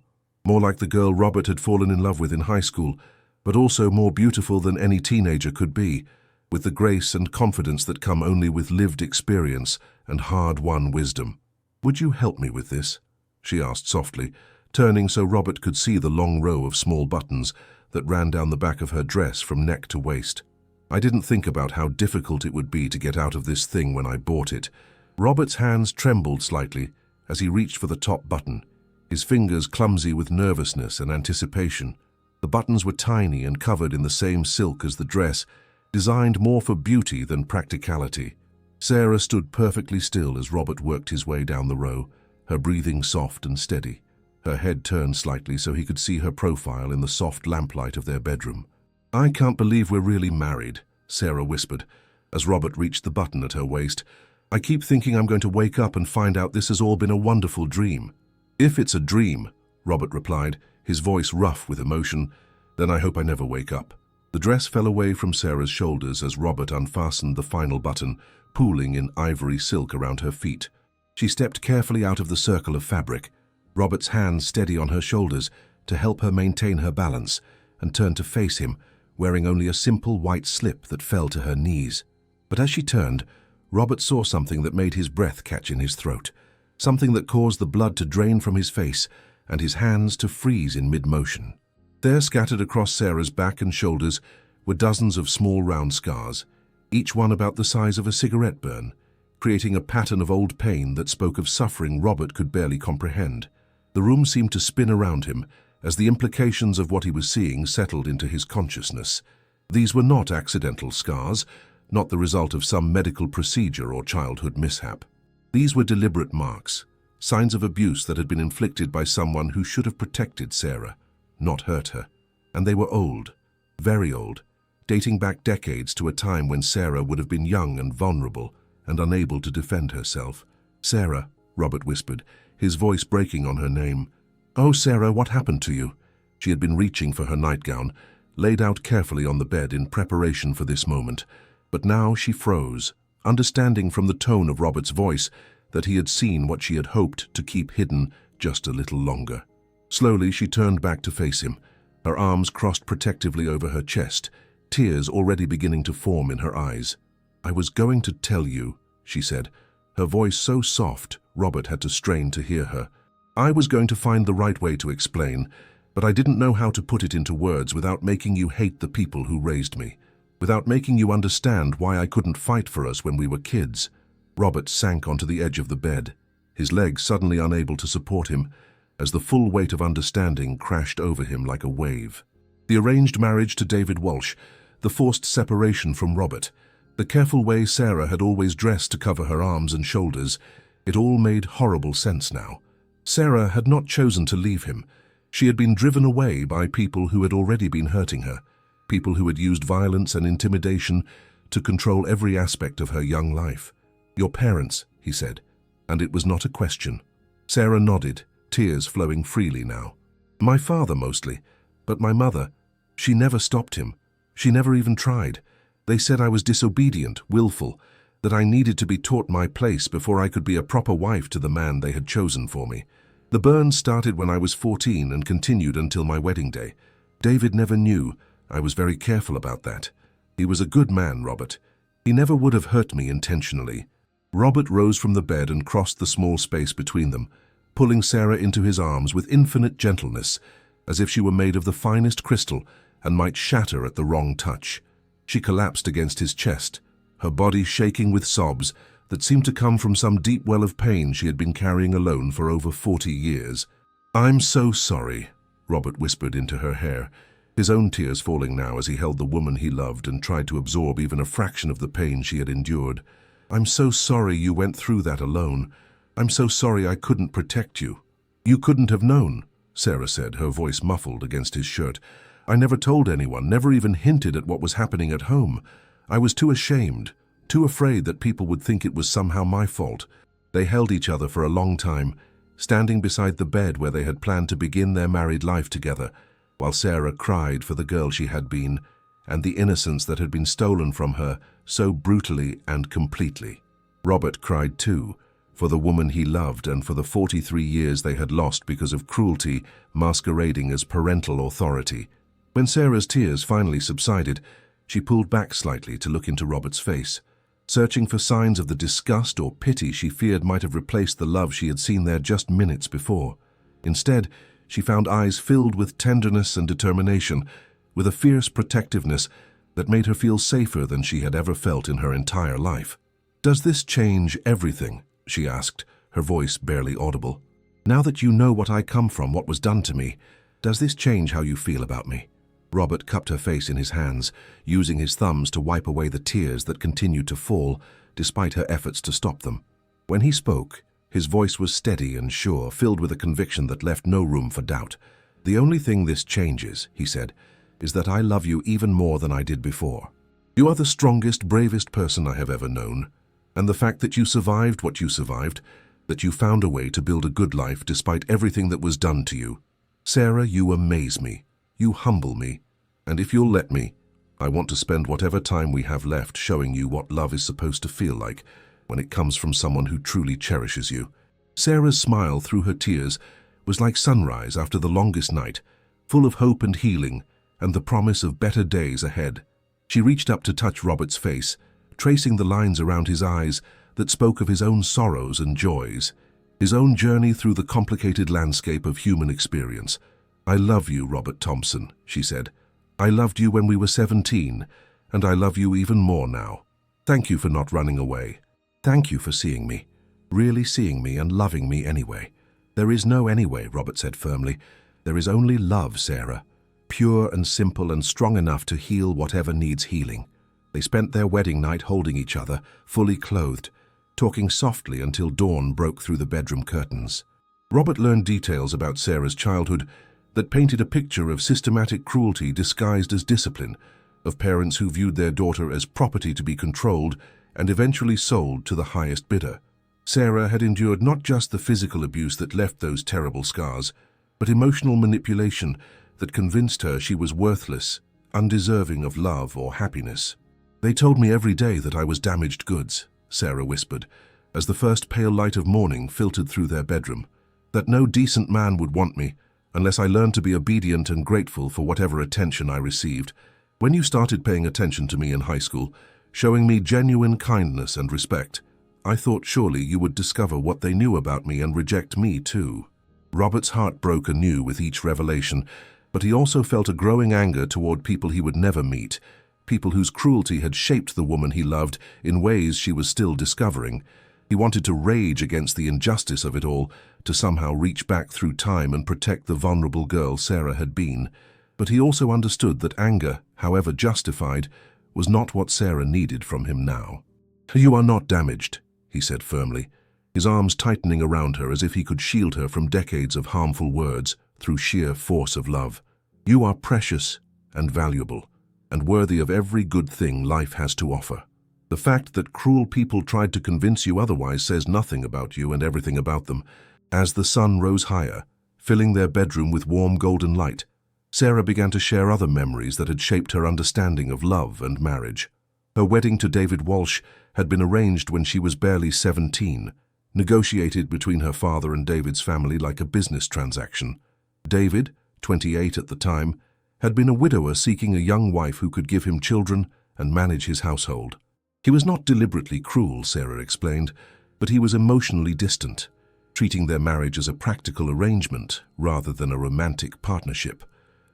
More like the girl Robert had fallen in love with in high school, but also more beautiful than any teenager could be, with the grace and confidence that come only with lived experience and hard-won wisdom. "Would you help me with this?" she asked softly, turning so Robert could see the long row of small buttons that ran down the back of her dress from neck to waist. "I didn't think about how difficult it would be to get out of this thing when I bought it." Robert's hands trembled slightly as he reached for the top button, his fingers clumsy with nervousness and anticipation. The buttons were tiny and covered in the same silk as the dress, designed more for beauty than practicality. Sarah stood perfectly still as Robert worked his way down the row, her breathing soft and steady. Her head turned slightly so he could see her profile in the soft lamplight of their bedroom. "I can't believe we're really married," Sarah whispered, as Robert reached the button at her waist. "I keep thinking I'm going to wake up and find out this has all been a wonderful dream." "If it's a dream," Robert replied, his voice rough with emotion, "then I hope I never wake up." The dress fell away from Sarah's shoulders as Robert unfastened the final button, pooling in ivory silk around her feet. She stepped carefully out of the circle of fabric, Robert's hands steady on her shoulders to help her maintain her balance, and turned to face him, wearing only a simple white slip that fell to her knees. But as she turned, Robert saw something that made his breath catch in his throat, something that caused the blood to drain from his face and his hands to freeze in mid-motion. There, scattered across Sarah's back and shoulders, were dozens of small round scars, each one about the size of a cigarette burn, creating a pattern of old pain that spoke of suffering Robert could barely comprehend. The room seemed to spin around him as the implications of what he was seeing settled into his consciousness. These were not accidental scars, not the result of some medical procedure or childhood mishap. These were deliberate marks, signs of abuse that had been inflicted by someone who should have protected Sarah, not hurt her. And they were old, very old, dating back decades to a time when Sarah would have been young and vulnerable and unable to defend herself. "Sarah," Robert whispered, his voice breaking on her name. "Oh, Sarah, what happened to you?" She had been reaching for her nightgown, laid out carefully on the bed in preparation for this moment. But now she froze, understanding from the tone of Robert's voice that he had seen what she had hoped to keep hidden just a little longer. Slowly she turned back to face him, her arms crossed protectively over her chest, tears already beginning to form in her eyes. "I was going to tell you," she said, her voice so soft Robert had to strain to hear her. "I was going to find the right way to explain, but I didn't know how to put it into words without making you hate the people who raised me, without making you understand why I couldn't fight for us when we were kids." Robert sank onto the edge of the bed, his legs suddenly unable to support him, as the full weight of understanding crashed over him like a wave. The arranged marriage to David Walsh, the forced separation from Robert, the careful way Sarah had always dressed to cover her arms and shoulders, it all made horrible sense now. Sarah had not chosen to leave him. She had been driven away by people who had already been hurting her, people who had used violence and intimidation to control every aspect of her young life. "Your parents," he said, and it was not a question. Sarah nodded, tears flowing freely now. "My father mostly, but my mother, she never stopped him. She never even tried. They said I was disobedient, willful, that I needed to be taught my place before I could be a proper wife to the man they had chosen for me. The burns started when I was 14 and continued until my wedding day. David never knew. I was very careful about that. He was a good man, Robert. He never would have hurt me intentionally." Robert rose from the bed and crossed the small space between them, pulling Sarah into his arms with infinite gentleness, as if she were made of the finest crystal and might shatter at the wrong touch. She collapsed against his chest, her body shaking with sobs that seemed to come from some deep well of pain she had been carrying alone for over 40 years. "I'm so sorry," Robert whispered into her hair, his own tears falling now as he held the woman he loved and tried to absorb even a fraction of the pain she had endured. "I'm so sorry you went through that alone. I'm so sorry I couldn't protect you." "You couldn't have known," Sarah said, her voice muffled against his shirt. "I never told anyone, never even hinted at what was happening at home. I was too ashamed, too afraid that people would think it was somehow my fault." They held each other for a long time, standing beside the bed where they had planned to begin their married life together, while Sarah cried for the girl she had been and the innocence that had been stolen from her so brutally and completely. Robert cried too, for the woman he loved and for the 43 years they had lost because of cruelty masquerading as parental authority. When Sarah's tears finally subsided, she pulled back slightly to look into Robert's face, searching for signs of the disgust or pity she feared might have replaced the love she had seen there just minutes before. Instead, she found eyes filled with tenderness and determination, with a fierce protectiveness that made her feel safer than she had ever felt in her entire life. "Does this change everything?" she asked, her voice barely audible. "Now that you know what I come from, what was done to me, does this change how you feel about me?" Robert cupped her face in his hands, using his thumbs to wipe away the tears that continued to fall, despite her efforts to stop them. When he spoke, his voice was steady and sure, filled with a conviction that left no room for doubt. "The only thing this changes," he said, "is that I love you even more than I did before. You are the strongest, bravest person I have ever known, and the fact that you survived what you survived, that you found a way to build a good life despite everything that was done to you. Sarah, you amaze me. You humble me, and if you'll let me, I want to spend whatever time we have left showing you what love is supposed to feel like when it comes from someone who truly cherishes you." Sarah's smile through her tears was like sunrise after the longest night, full of hope and healing and the promise of better days ahead. She reached up to touch Robert's face, tracing the lines around his eyes that spoke of his own sorrows and joys, his own journey through the complicated landscape of human experience. "I love you, Robert Thompson," she said. "I loved you when we were 17, and I love you even more now. Thank you for not running away. Thank you for seeing me, really seeing me and loving me anyway." "There is no anyway," Robert said firmly. "There is only love, Sarah, pure and simple and strong enough to heal whatever needs healing." They spent their wedding night holding each other, fully clothed, talking softly until dawn broke through the bedroom curtains. Robert learned details about Sarah's childhood that painted a picture of systematic cruelty disguised as discipline, of parents who viewed their daughter as property to be controlled and eventually sold to the highest bidder. Sarah had endured not just the physical abuse that left those terrible scars, but emotional manipulation that convinced her she was worthless, undeserving of love or happiness. "They told me every day that I was damaged goods," Sarah whispered, as the first pale light of morning filtered through their bedroom, "that no decent man would want me, unless I learned to be obedient and grateful for whatever attention I received. When you started paying attention to me in high school, showing me genuine kindness and respect, I thought surely you would discover what they knew about me and reject me too." Robert's heart broke anew with each revelation, but he also felt a growing anger toward people he would never meet, people whose cruelty had shaped the woman he loved in ways she was still discovering. He wanted to rage against the injustice of it all, to somehow reach back through time and protect the vulnerable girl Sarah had been. But he also understood that anger, however justified, was not what Sarah needed from him now. "You are not damaged," he said firmly, his arms tightening around her as if he could shield her from decades of harmful words through sheer force of love. "You are precious and valuable, and worthy of every good thing life has to offer. The fact that cruel people tried to convince you otherwise says nothing about you and everything about them." As the sun rose higher, filling their bedroom with warm golden light, Sarah began to share other memories that had shaped her understanding of love and marriage. Her wedding to David Walsh had been arranged when she was barely 17, negotiated between her father and David's family like a business transaction. David, 28 at the time, had been a widower seeking a young wife who could give him children and manage his household. He was not deliberately cruel, Sarah explained, but he was emotionally distant, treating their marriage as a practical arrangement rather than a romantic partnership.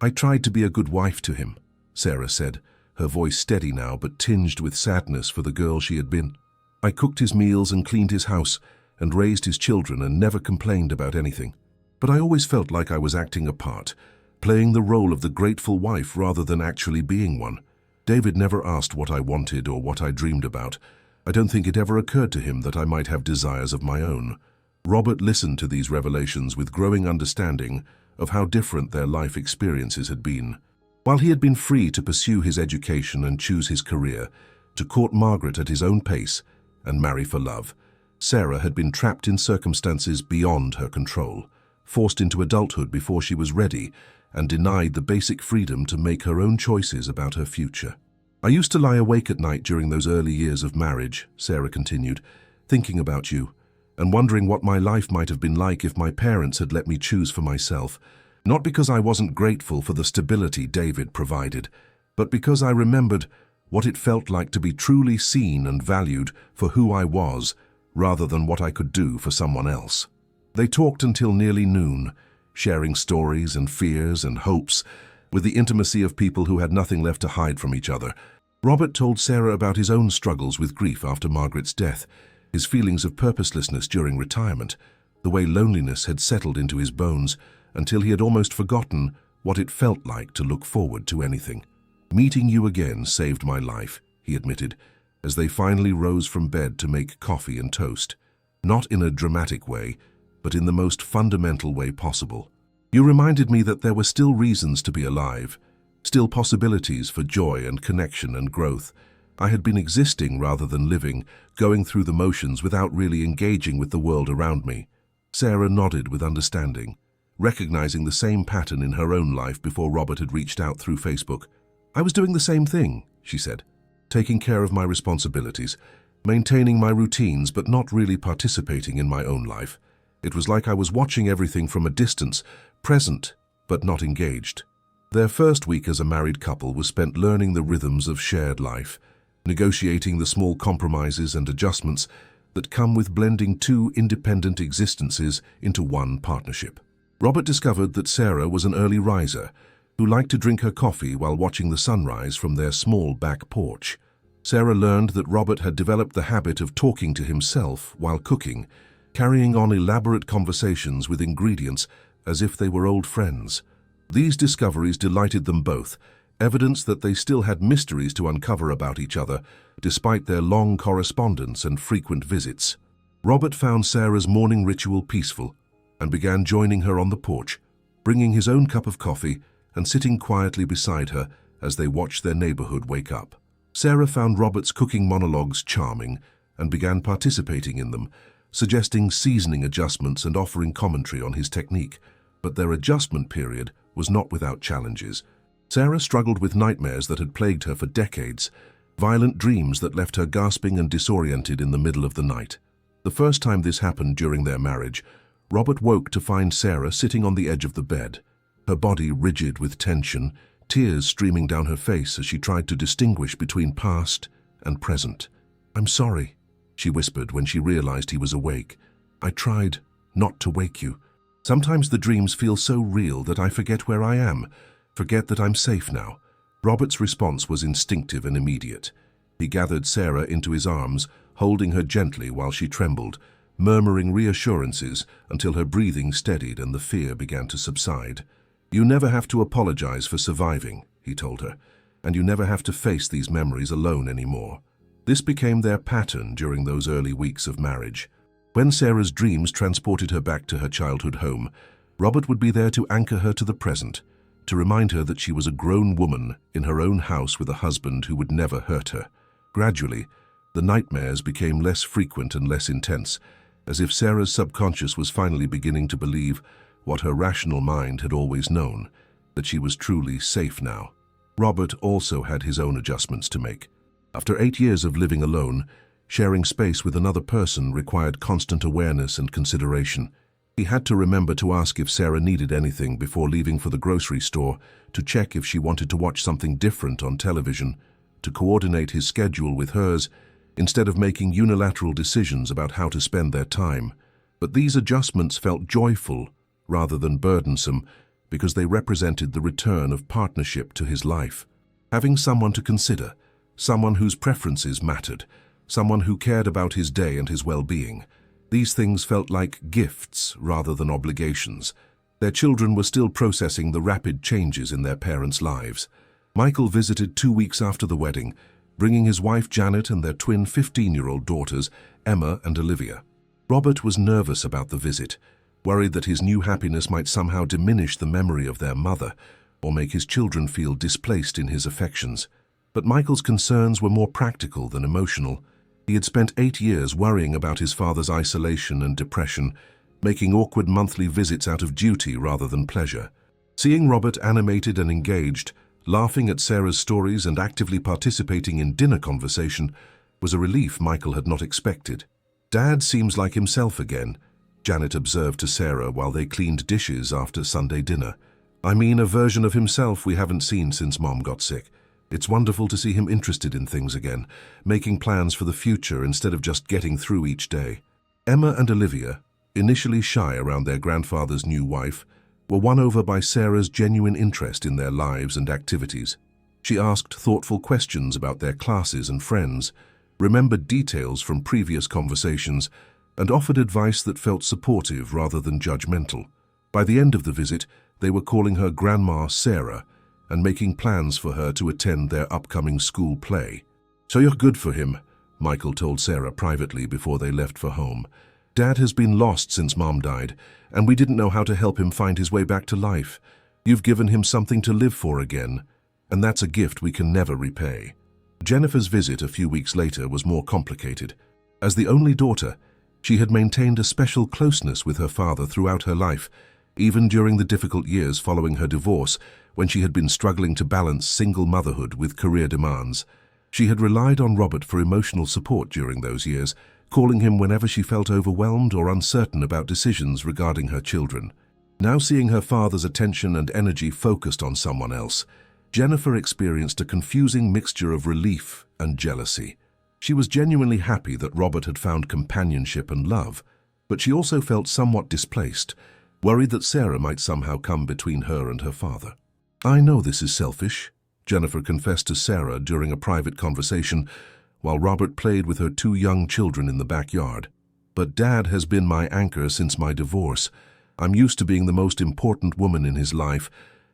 "I tried to be a good wife to him," Sarah said, her voice steady now but tinged with sadness for the girl she had been. "I cooked his meals and cleaned his house and raised his children and never complained about anything. But I always felt like I was acting a part, playing the role of the grateful wife rather than actually being one. David never asked what I wanted or what I dreamed about. I don't think it ever occurred to him that I might have desires of my own." Robert listened to these revelations with growing understanding of how different their life experiences had been. While he had been free to pursue his education and choose his career, to court Margaret at his own pace and marry for love, Sarah had been trapped in circumstances beyond her control, forced into adulthood before she was ready, and denied the basic freedom to make her own choices about her future. "I used to lie awake at night during those early years of marriage," Sarah continued, "thinking about you, and wondering what my life might have been like if my parents had let me choose for myself. Not because I wasn't grateful for the stability David provided, but because I remembered what it felt like to be truly seen and valued for who I was, rather than what I could do for someone else. They talked until nearly noon, sharing stories and fears and hopes, with the intimacy of people who had nothing left to hide from each other. Robert told Sarah about his own struggles with grief after Margaret's death, his feelings of purposelessness during retirement, the way loneliness had settled into his bones until he had almost forgotten what it felt like to look forward to anything. "Meeting you again saved my life," he admitted, as they finally rose from bed to make coffee and toast. Not in a dramatic way, but in the most fundamental way possible. "You reminded me that there were still reasons to be alive, still possibilities for joy and connection and growth. I had been existing rather than living, going through the motions without really engaging with the world around me." Sarah nodded with understanding, recognizing the same pattern in her own life before Robert had reached out through Facebook. "I was doing the same thing," she said, "taking care of my responsibilities, maintaining my routines, but not really participating in my own life. It was like I was watching everything from a distance, present, but not engaged." Their first week as a married couple was spent learning the rhythms of shared life, negotiating the small compromises and adjustments that come with blending two independent existences into one partnership. Robert discovered that Sarah was an early riser who liked to drink her coffee while watching the sunrise from their small back porch. Sarah learned that Robert had developed the habit of talking to himself while cooking, carrying on elaborate conversations with ingredients as if they were old friends. These discoveries delighted them both, evidence that they still had mysteries to uncover about each other, despite their long correspondence and frequent visits. Robert found Sarah's morning ritual peaceful and began joining her on the porch, bringing his own cup of coffee and sitting quietly beside her as they watched their neighborhood wake up. Sarah found Robert's cooking monologues charming and began participating in them, suggesting seasoning adjustments and offering commentary on his technique. But their adjustment period was not without challenges. Sarah struggled with nightmares that had plagued her for decades, violent dreams that left her gasping and disoriented in the middle of the night. The first time this happened during their marriage, Robert woke to find Sarah sitting on the edge of the bed, her body rigid with tension, tears streaming down her face as she tried to distinguish between past and present. "I'm sorry," she whispered when she realized he was awake. "I tried not to wake you. Sometimes the dreams feel so real that I forget where I am, forget that I'm safe now." Robert's response was instinctive and immediate. He gathered Sarah into his arms, holding her gently while she trembled, murmuring reassurances until her breathing steadied and the fear began to subside. "You never have to apologize for surviving," he told her, "and you never have to face these memories alone anymore." This became their pattern during those early weeks of marriage. When Sarah's dreams transported her back to her childhood home, Robert would be there to anchor her to the present, to remind her that she was a grown woman in her own house with a husband who would never hurt her. Gradually, the nightmares became less frequent and less intense, as if Sarah's subconscious was finally beginning to believe what her rational mind had always known, that she was truly safe now. Robert also had his own adjustments to make. After 8 years of living alone, sharing space with another person required constant awareness and consideration. He had to remember to ask if Sarah needed anything before leaving for the grocery store, to check if she wanted to watch something different on television, to coordinate his schedule with hers, instead of making unilateral decisions about how to spend their time. But these adjustments felt joyful rather than burdensome, because they represented the return of partnership to his life. Having someone to consider, someone whose preferences mattered, someone who cared about his day and his well-being. These things felt like gifts rather than obligations. Their children were still processing the rapid changes in their parents' lives. Michael visited 2 weeks after the wedding, bringing his wife Janet and their twin 15-year-old daughters, Emma and Olivia. Robert was nervous about the visit, worried that his new happiness might somehow diminish the memory of their mother or make his children feel displaced in his affections. But Michael's concerns were more practical than emotional. He had spent 8 years worrying about his father's isolation and depression, making awkward monthly visits out of duty rather than pleasure. Seeing Robert animated and engaged, laughing at Sarah's stories and actively participating in dinner conversation, was a relief Michael had not expected. "Dad seems like himself again," Janet observed to Sarah while they cleaned dishes after Sunday dinner. "I mean, a version of himself we haven't seen since Mom got sick. It's wonderful to see him interested in things again, making plans for the future instead of just getting through each day." Emma and Olivia, initially shy around their grandfather's new wife, were won over by Sarah's genuine interest in their lives and activities. She asked thoughtful questions about their classes and friends, remembered details from previous conversations, and offered advice that felt supportive rather than judgmental. By the end of the visit, they were calling her Grandma Sarah and making plans for her to attend their upcoming school play. "So you're good for him," Michael told Sarah privately before they left for home. "Dad has been lost since Mom died, and we didn't know how to help him find his way back to life. You've given him something to live for again, and that's a gift we can never repay." Jennifer's visit a few weeks later was more complicated. As the only daughter, she had maintained a special closeness with her father throughout her life, even during the difficult years following her divorce, when she had been struggling to balance single motherhood with career demands. She had relied on Robert for emotional support during those years, calling him whenever she felt overwhelmed or uncertain about decisions regarding her children. Now seeing her father's attention and energy focused on someone else, Jennifer experienced a confusing mixture of relief and jealousy. She was genuinely happy that Robert had found companionship and love, but she also felt somewhat displaced, worried that Sarah might somehow come between her and her father. "I know this is selfish," Jennifer confessed to Sarah during a private conversation while Robert played with her two young children in the backyard. "But Dad has been my anchor since my divorce. I'm used to being the most important woman in his life,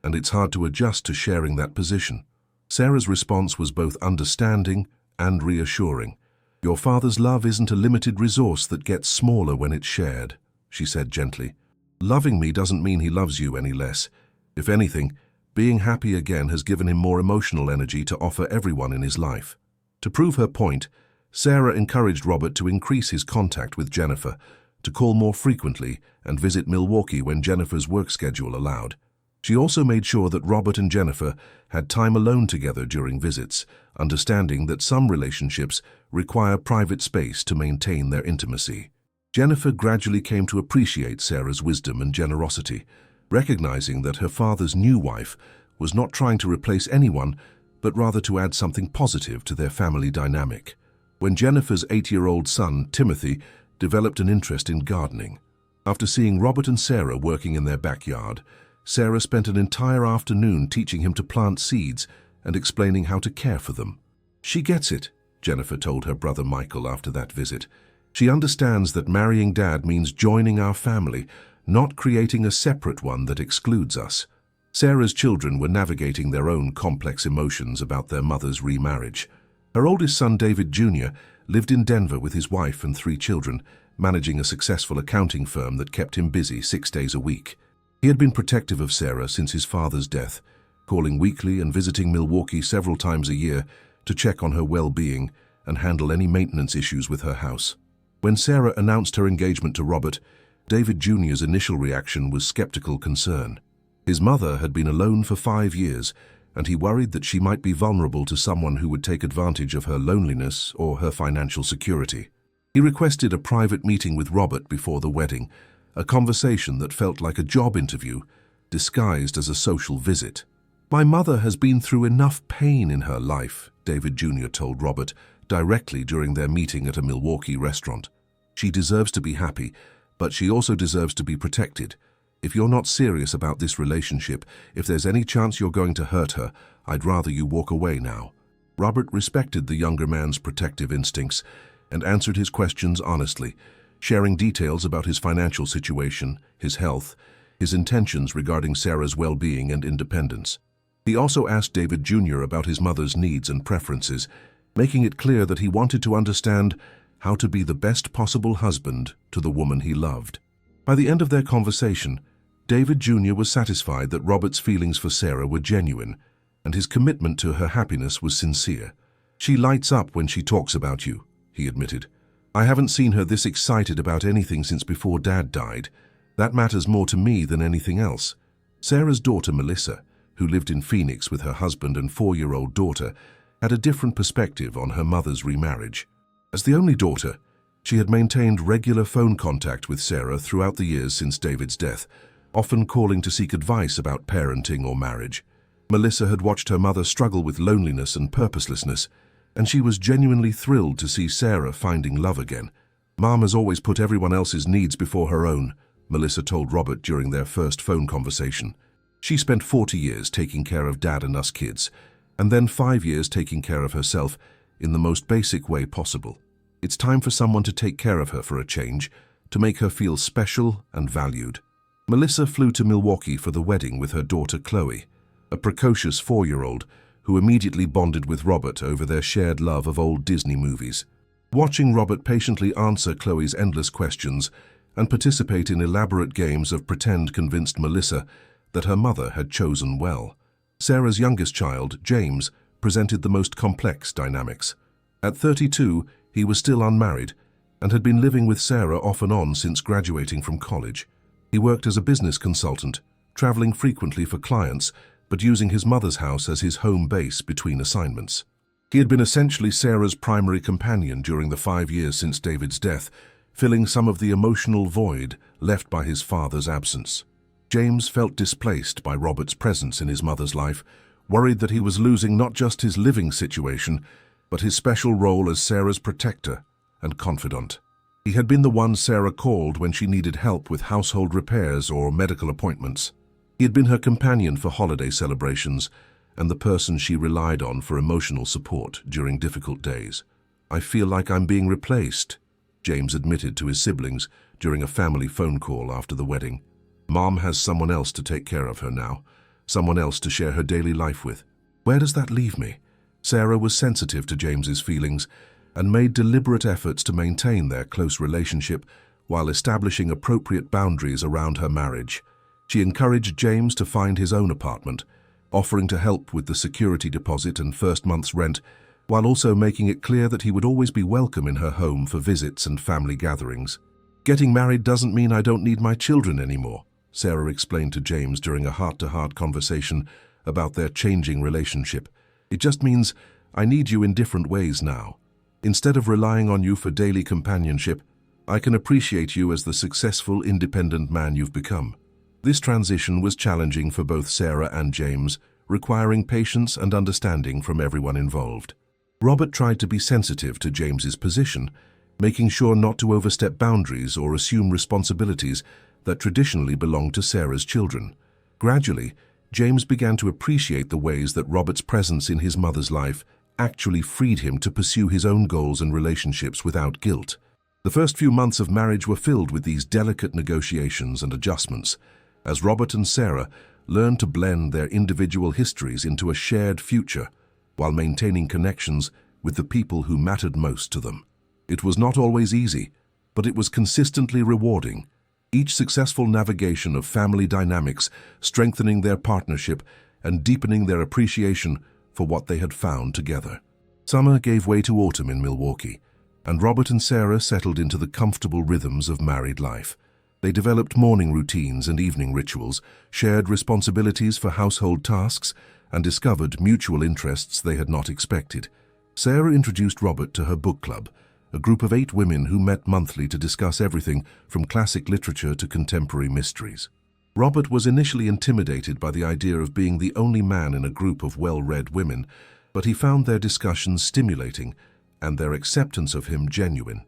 and it's hard to adjust to sharing that position." Sarah's response was both understanding and reassuring. "Your father's love isn't a limited resource that gets smaller when it's shared," she said gently. "Loving me doesn't mean he loves you any less. If anything, being happy again has given him more emotional energy to offer everyone in his life." To prove her point, Sarah encouraged Robert to increase his contact with Jennifer, to call more frequently and visit Milwaukee when Jennifer's work schedule allowed. She also made sure that Robert and Jennifer had time alone together during visits, understanding that some relationships require private space to maintain their intimacy. Jennifer gradually came to appreciate Sarah's wisdom and generosity, recognizing that her father's new wife was not trying to replace anyone, but rather to add something positive to their family dynamic. When Jennifer's 8-year-old son, Timothy, developed an interest in gardening. After seeing Robert and Sarah working in their backyard, Sarah spent an entire afternoon teaching him to plant seeds and explaining how to care for them. "She gets it," Jennifer told her brother Michael after that visit. "She understands that marrying Dad means joining our family, not creating a separate one that excludes us." Sarah's children were navigating their own complex emotions about their mother's remarriage. Her oldest son, David Jr., lived in Denver with his wife and 3 children, managing a successful accounting firm that kept him busy 6 days a week. He had been protective of Sarah since his father's death, calling weekly and visiting Milwaukee several times a year to check on her well-being and handle any maintenance issues with her house. When Sarah announced her engagement to Robert, David Jr.'s initial reaction was skeptical concern. His mother had been alone for 5 years, and he worried that she might be vulnerable to someone who would take advantage of her loneliness or her financial security. He requested a private meeting with Robert before the wedding, a conversation that felt like a job interview, disguised as a social visit. "My mother has been through enough pain in her life," David Jr. told Robert directly during their meeting at a Milwaukee restaurant. "She deserves to be happy, but she also deserves to be protected. If you're not serious about this relationship, if there's any chance you're going to hurt her, I'd rather you walk away now." Robert respected the younger man's protective instincts and answered his questions honestly, sharing details about his financial situation, his health, his intentions regarding Sarah's well-being and independence. He also asked David Jr. about his mother's needs and preferences, making it clear that he wanted to understand how to be the best possible husband to the woman he loved. By the end of their conversation, David Jr. was satisfied that Robert's feelings for Sarah were genuine, and his commitment to her happiness was sincere. "She lights up when she talks about you," he admitted. "I haven't seen her this excited about anything since before Dad died. That matters more to me than anything else." Sarah's daughter, Melissa, who lived in Phoenix with her husband and 4-year-old daughter, had a different perspective on her mother's remarriage. As the only daughter, She had maintained regular phone contact with Sarah throughout the years since David's death, often calling to seek advice about parenting or marriage. Melissa had watched her mother struggle with loneliness and purposelessness, and she was genuinely thrilled to see Sarah finding love again. "Mom has always put everyone else's needs before her own," Melissa told Robert during their first phone conversation. "She spent 40 years taking care of Dad and us kids, and then 5 years taking care of herself in the most basic way possible. It's time for someone to take care of her for a change, to make her feel special and valued." Melissa flew to Milwaukee for the wedding with her daughter Chloe, a precocious 4-year-old who immediately bonded with Robert over their shared love of old Disney movies. Watching Robert patiently answer Chloe's endless questions and participate in elaborate games of pretend convinced Melissa that her mother had chosen well. Sarah's youngest child, James, presented the most complex dynamics. At 32, he was still unmarried and had been living with Sarah off and on since graduating from college. He worked as a business consultant, traveling frequently for clients, but using his mother's house as his home base between assignments. He had been essentially Sarah's primary companion during the 5 years since David's death, filling some of the emotional void left by his father's absence. James felt displaced by Robert's presence in his mother's life, worried that he was losing not just his living situation, but his special role as Sarah's protector and confidant. He had been the one Sarah called when she needed help with household repairs or medical appointments. He had been her companion for holiday celebrations and the person she relied on for emotional support during difficult days. "I feel like I'm being replaced," James admitted to his siblings during a family phone call after the wedding. "Mom has someone else to take care of her now, someone else to share her daily life with. Where does that leave me?" Sarah was sensitive to James's feelings and made deliberate efforts to maintain their close relationship while establishing appropriate boundaries around her marriage. She encouraged James to find his own apartment, offering to help with the security deposit and first month's rent, while also making it clear that he would always be welcome in her home for visits and family gatherings. "Getting married doesn't mean I don't need my children anymore," Sarah explained to James during a heart-to-heart conversation about their changing relationship. "It just means I need you in different ways now. Instead of relying on you for daily companionship, I can appreciate you as the successful, independent man you've become." This transition was challenging for both Sarah and James, requiring patience and understanding from everyone involved. Robert tried to be sensitive to James's position, making sure not to overstep boundaries or assume responsibilities that traditionally belonged to Sarah's children. Gradually, James began to appreciate the ways that Robert's presence in his mother's life actually freed him to pursue his own goals and relationships without guilt. The first few months of marriage were filled with these delicate negotiations and adjustments, as Robert and Sarah learned to blend their individual histories into a shared future while maintaining connections with the people who mattered most to them. It was not always easy, but it was consistently rewarding, each successful navigation of family dynamics strengthening their partnership and deepening their appreciation for what they had found together. Summer gave way to autumn in Milwaukee, and Robert and Sarah settled into the comfortable rhythms of married life. They developed morning routines and evening rituals, shared responsibilities for household tasks, and discovered mutual interests they had not expected. Sarah introduced Robert to her book club, a group of 8 women who met monthly to discuss everything from classic literature to contemporary mysteries. Robert was initially intimidated by the idea of being the only man in a group of well-read women, but he found their discussions stimulating and their acceptance of him genuine.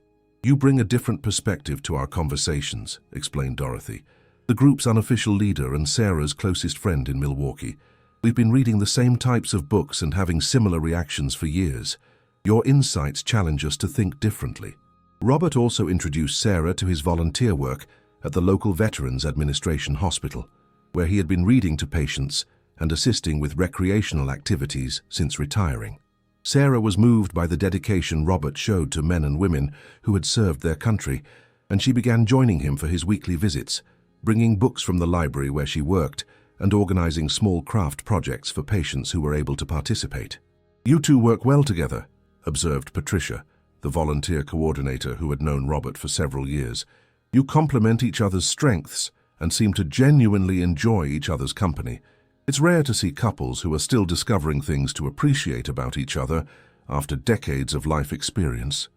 "You bring a different perspective to our conversations," explained Dorothy, the group's unofficial leader and Sarah's closest friend in Milwaukee. "We've been reading the same types of books and having similar reactions for years. Your insights challenge us to think differently." Robert also introduced Sarah to his volunteer work at the local Veterans Administration hospital, where he had been reading to patients and assisting with recreational activities since retiring. Sarah was moved by the dedication Robert showed to men and women who had served their country, and she began joining him for his weekly visits, bringing books from the library where she worked and organizing small craft projects for patients who were able to participate. "You two work well together," observed Patricia, the volunteer coordinator who had known Robert for several years. "You complement each other's strengths and seem to genuinely enjoy each other's company. It's rare to see couples who are still discovering things to appreciate about each other after decades of life experience."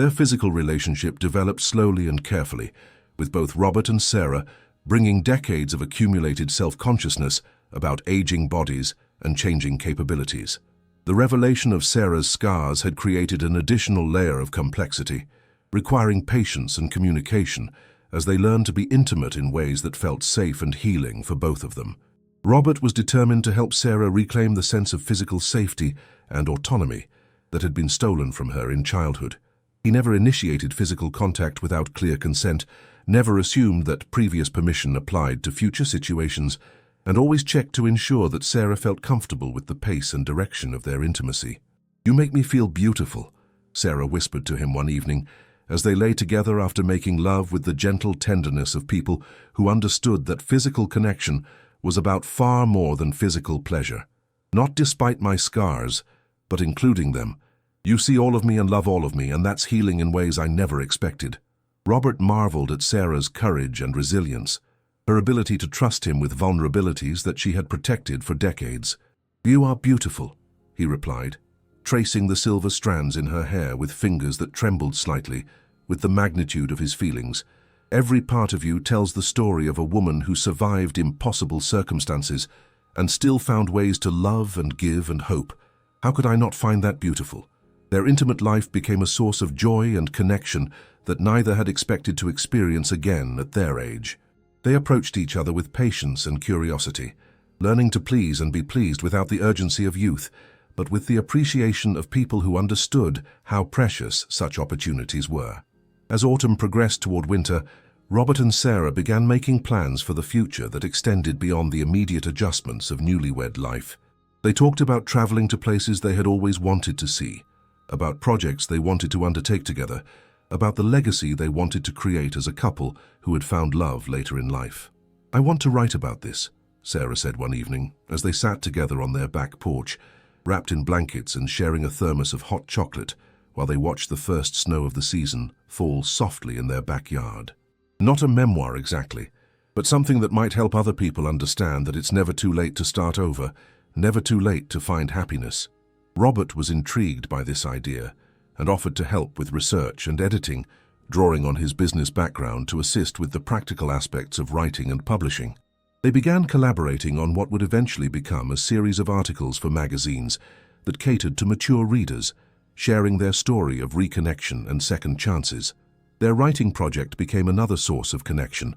Their physical relationship developed slowly and carefully, with both Robert and Sarah bringing decades of accumulated self-consciousness about aging bodies and changing capabilities. The revelation of Sarah's scars had created an additional layer of complexity, requiring patience and communication as they learned to be intimate in ways that felt safe and healing for both of them. Robert was determined to help Sarah reclaim the sense of physical safety and autonomy that had been stolen from her in childhood. He never initiated physical contact without clear consent, never assumed that previous permission applied to future situations, and always checked to ensure that Sarah felt comfortable with the pace and direction of their intimacy. "You make me feel beautiful," Sarah whispered to him one evening, as they lay together after making love with the gentle tenderness of people who understood that physical connection was about far more than physical pleasure. "Not despite my scars, but including them. You see all of me and love all of me, and that's healing in ways I never expected." Robert marveled at Sarah's courage and resilience, her ability to trust him with vulnerabilities that she had protected for decades. "You are beautiful," he replied, tracing the silver strands in her hair with fingers that trembled slightly with the magnitude of his feelings. "Every part of you tells the story of a woman who survived impossible circumstances and still found ways to love and give and hope. How could I not find that beautiful?" Their intimate life became a source of joy and connection that neither had expected to experience again at their age. They approached each other with patience and curiosity, learning to please and be pleased without the urgency of youth, but with the appreciation of people who understood how precious such opportunities were. As autumn progressed toward winter, Robert and Sarah began making plans for the future that extended beyond the immediate adjustments of newlywed life. They talked about traveling to places they had always wanted to see, about projects they wanted to undertake together, about the legacy they wanted to create as a couple who had found love later in life. "I want to write about this," Sarah said one evening, as they sat together on their back porch, wrapped in blankets and sharing a thermos of hot chocolate while they watched the first snow of the season fall softly in their backyard. "Not a memoir exactly, but something that might help other people understand that it's never too late to start over, never too late to find happiness." Robert was intrigued by this idea and offered to help with research and editing, drawing on his business background to assist with the practical aspects of writing and publishing. They began collaborating on what would eventually become a series of articles for magazines that catered to mature readers, sharing their story of reconnection and second chances. Their writing project became another source of connection,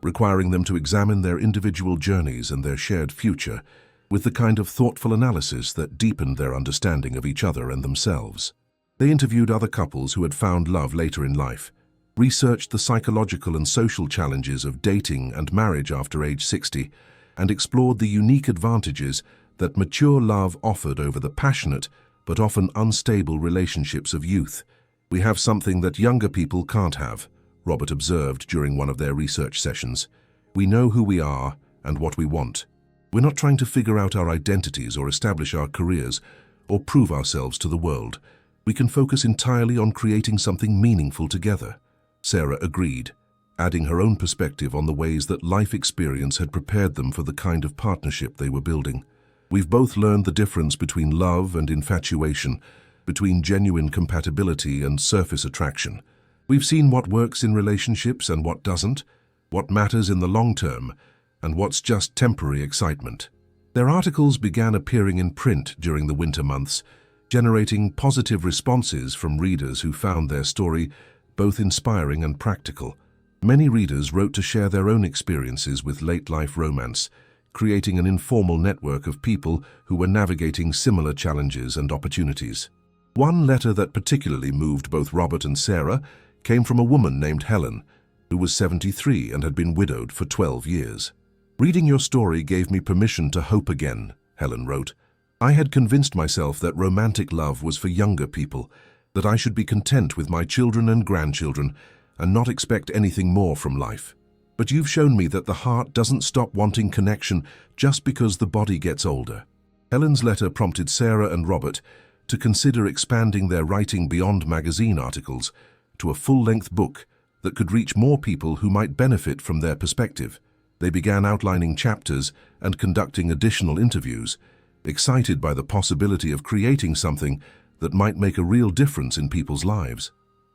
requiring them to examine their individual journeys and their shared future with the kind of thoughtful analysis that deepened their understanding of each other and themselves. They interviewed other couples who had found love later in life, researched the psychological and social challenges of dating and marriage after age 60, and explored the unique advantages that mature love offered over the passionate but often unstable relationships of youth. "We have something that younger people can't have," Robert observed during one of their research sessions. "We know who we are and what we want. We're not trying to figure out our identities or establish our careers or prove ourselves to the world. We can focus entirely on creating something meaningful together." Sarah agreed, adding her own perspective on the ways that life experience had prepared them for the kind of partnership they were building. "We've both learned the difference between love and infatuation, between genuine compatibility and surface attraction. We've seen what works in relationships and what doesn't, what matters in the long term, and what's just temporary excitement." Their articles began appearing in print during the winter months, generating positive responses from readers who found their story both inspiring and practical. Many readers wrote to share their own experiences with late-life romance, creating an informal network of people who were navigating similar challenges and opportunities. One letter that particularly moved both Robert and Sarah came from a woman named Helen, who was 73 and had been widowed for 12 years. "Reading your story gave me permission to hope again," Helen wrote. "I had convinced myself that romantic love was for younger people, that I should be content with my children and grandchildren and not expect anything more from life. But you've shown me that the heart doesn't stop wanting connection just because the body gets older." Helen's letter prompted Sarah and Robert to consider expanding their writing beyond magazine articles to a full-length book that could reach more people who might benefit from their perspective. They began outlining chapters and conducting additional interviews, excited by the possibility of creating something that might make a real difference in people's lives.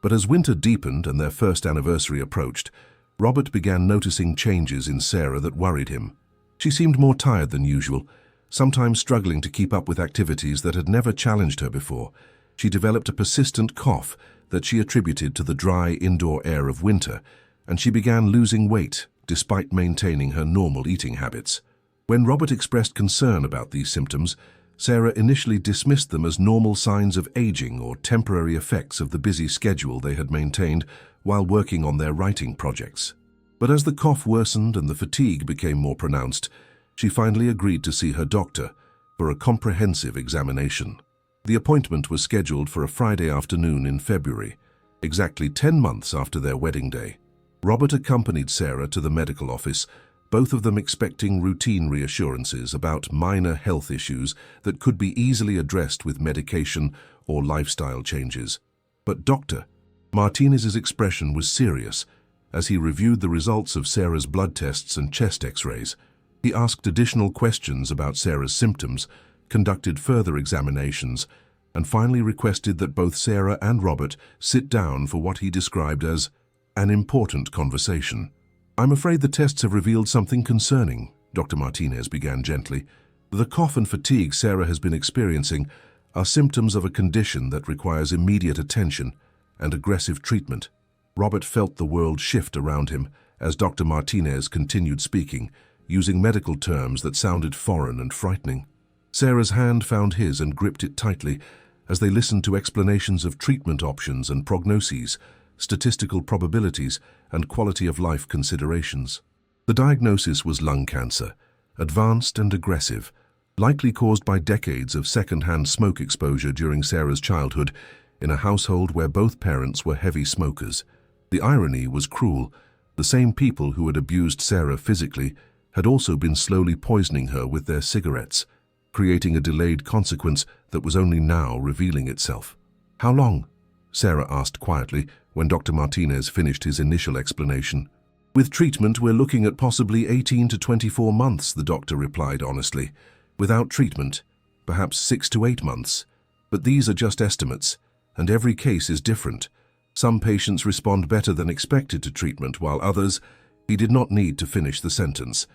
But as winter deepened and their first anniversary approached, Robert began noticing changes in Sarah that worried him. She seemed more tired than usual, sometimes struggling to keep up with activities that had never challenged her before. She developed a persistent cough that she attributed to the dry indoor air of winter, and she began losing weight despite maintaining her normal eating habits. When Robert expressed concern about these symptoms, Sarah initially dismissed them as normal signs of aging or temporary effects of the busy schedule they had maintained while working on their writing projects. But as the cough worsened and the fatigue became more pronounced, she finally agreed to see her doctor for a comprehensive examination. The appointment was scheduled for a Friday afternoon in February, exactly 10 months after their wedding day. Robert accompanied Sarah to the medical office, both of them expecting routine reassurances about minor health issues that could be easily addressed with medication or lifestyle changes. But Dr. Martinez's expression was serious as he reviewed the results of Sarah's blood tests and chest x-rays. He asked additional questions about Sarah's symptoms, conducted further examinations, and finally requested that both Sarah and Robert sit down for what he described as an important conversation. "I'm afraid the tests have revealed something concerning," Dr. Martinez began gently. "The cough and fatigue Sarah has been experiencing are symptoms of a condition that requires immediate attention and aggressive treatment." Robert felt the world shift around him as Dr. Martinez continued speaking, using medical terms that sounded foreign and frightening. Sarah's hand found his and gripped it tightly as they listened to explanations of treatment options and prognoses, statistical probabilities, and quality-of-life considerations. The diagnosis was lung cancer, advanced and aggressive, likely caused by decades of second-hand smoke exposure during Sarah's childhood in a household where both parents were heavy smokers. The irony was cruel. The same people who had abused Sarah physically had also been slowly poisoning her with their cigarettes, creating a delayed consequence that was only now revealing itself. "How long?" Sarah asked quietly when Dr. Martinez finished his initial explanation. "With treatment, we're looking at possibly 18 to 24 months, the doctor replied honestly. "Without treatment, perhaps 6 to 8 months. But these are just estimates, and every case is different. Some patients respond better than expected to treatment, while others—" He did not need to finish the sentence.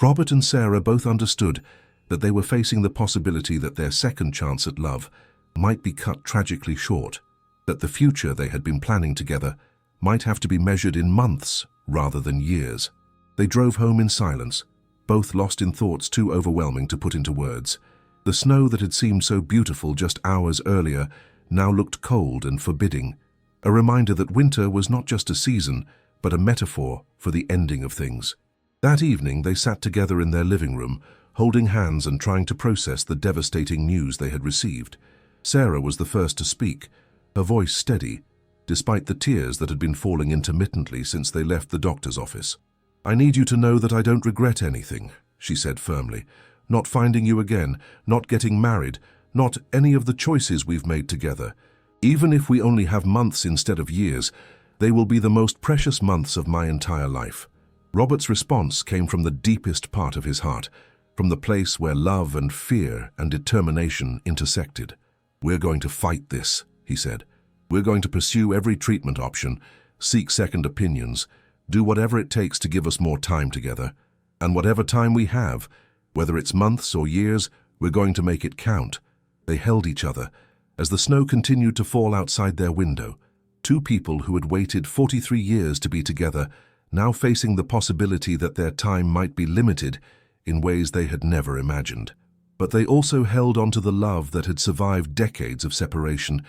Robert and Sarah both understood that they were facing the possibility that their second chance at love might be cut tragically short, that the future they had been planning together might have to be measured in months rather than years. They drove home in silence, both lost in thoughts too overwhelming to put into words. The snow that had seemed so beautiful just hours earlier now looked cold and forbidding, a reminder that winter was not just a season, but a metaphor for the ending of things. That evening they sat together in their living room, holding hands and trying to process the devastating news they had received. Sarah was the first to speak, her voice steady, despite the tears that had been falling intermittently since they left the doctor's office. "I need you to know that I don't regret anything," she said firmly. "Not finding you again, not getting married, not any of the choices we've made together. Even if we only have months instead of years, they will be the most precious months of my entire life." Robert's response came from the deepest part of his heart, from the place where love and fear and determination intersected. "We're going to fight this," he said. "We're going to pursue every treatment option, seek second opinions, do whatever it takes to give us more time together. And whatever time we have, whether it's months or years, we're going to make it count." They held each other as the snow continued to fall outside their window. Two people who had waited 43 years to be together, now facing the possibility that their time might be limited in ways they had never imagined. But they also held on to the love that had survived decades of separation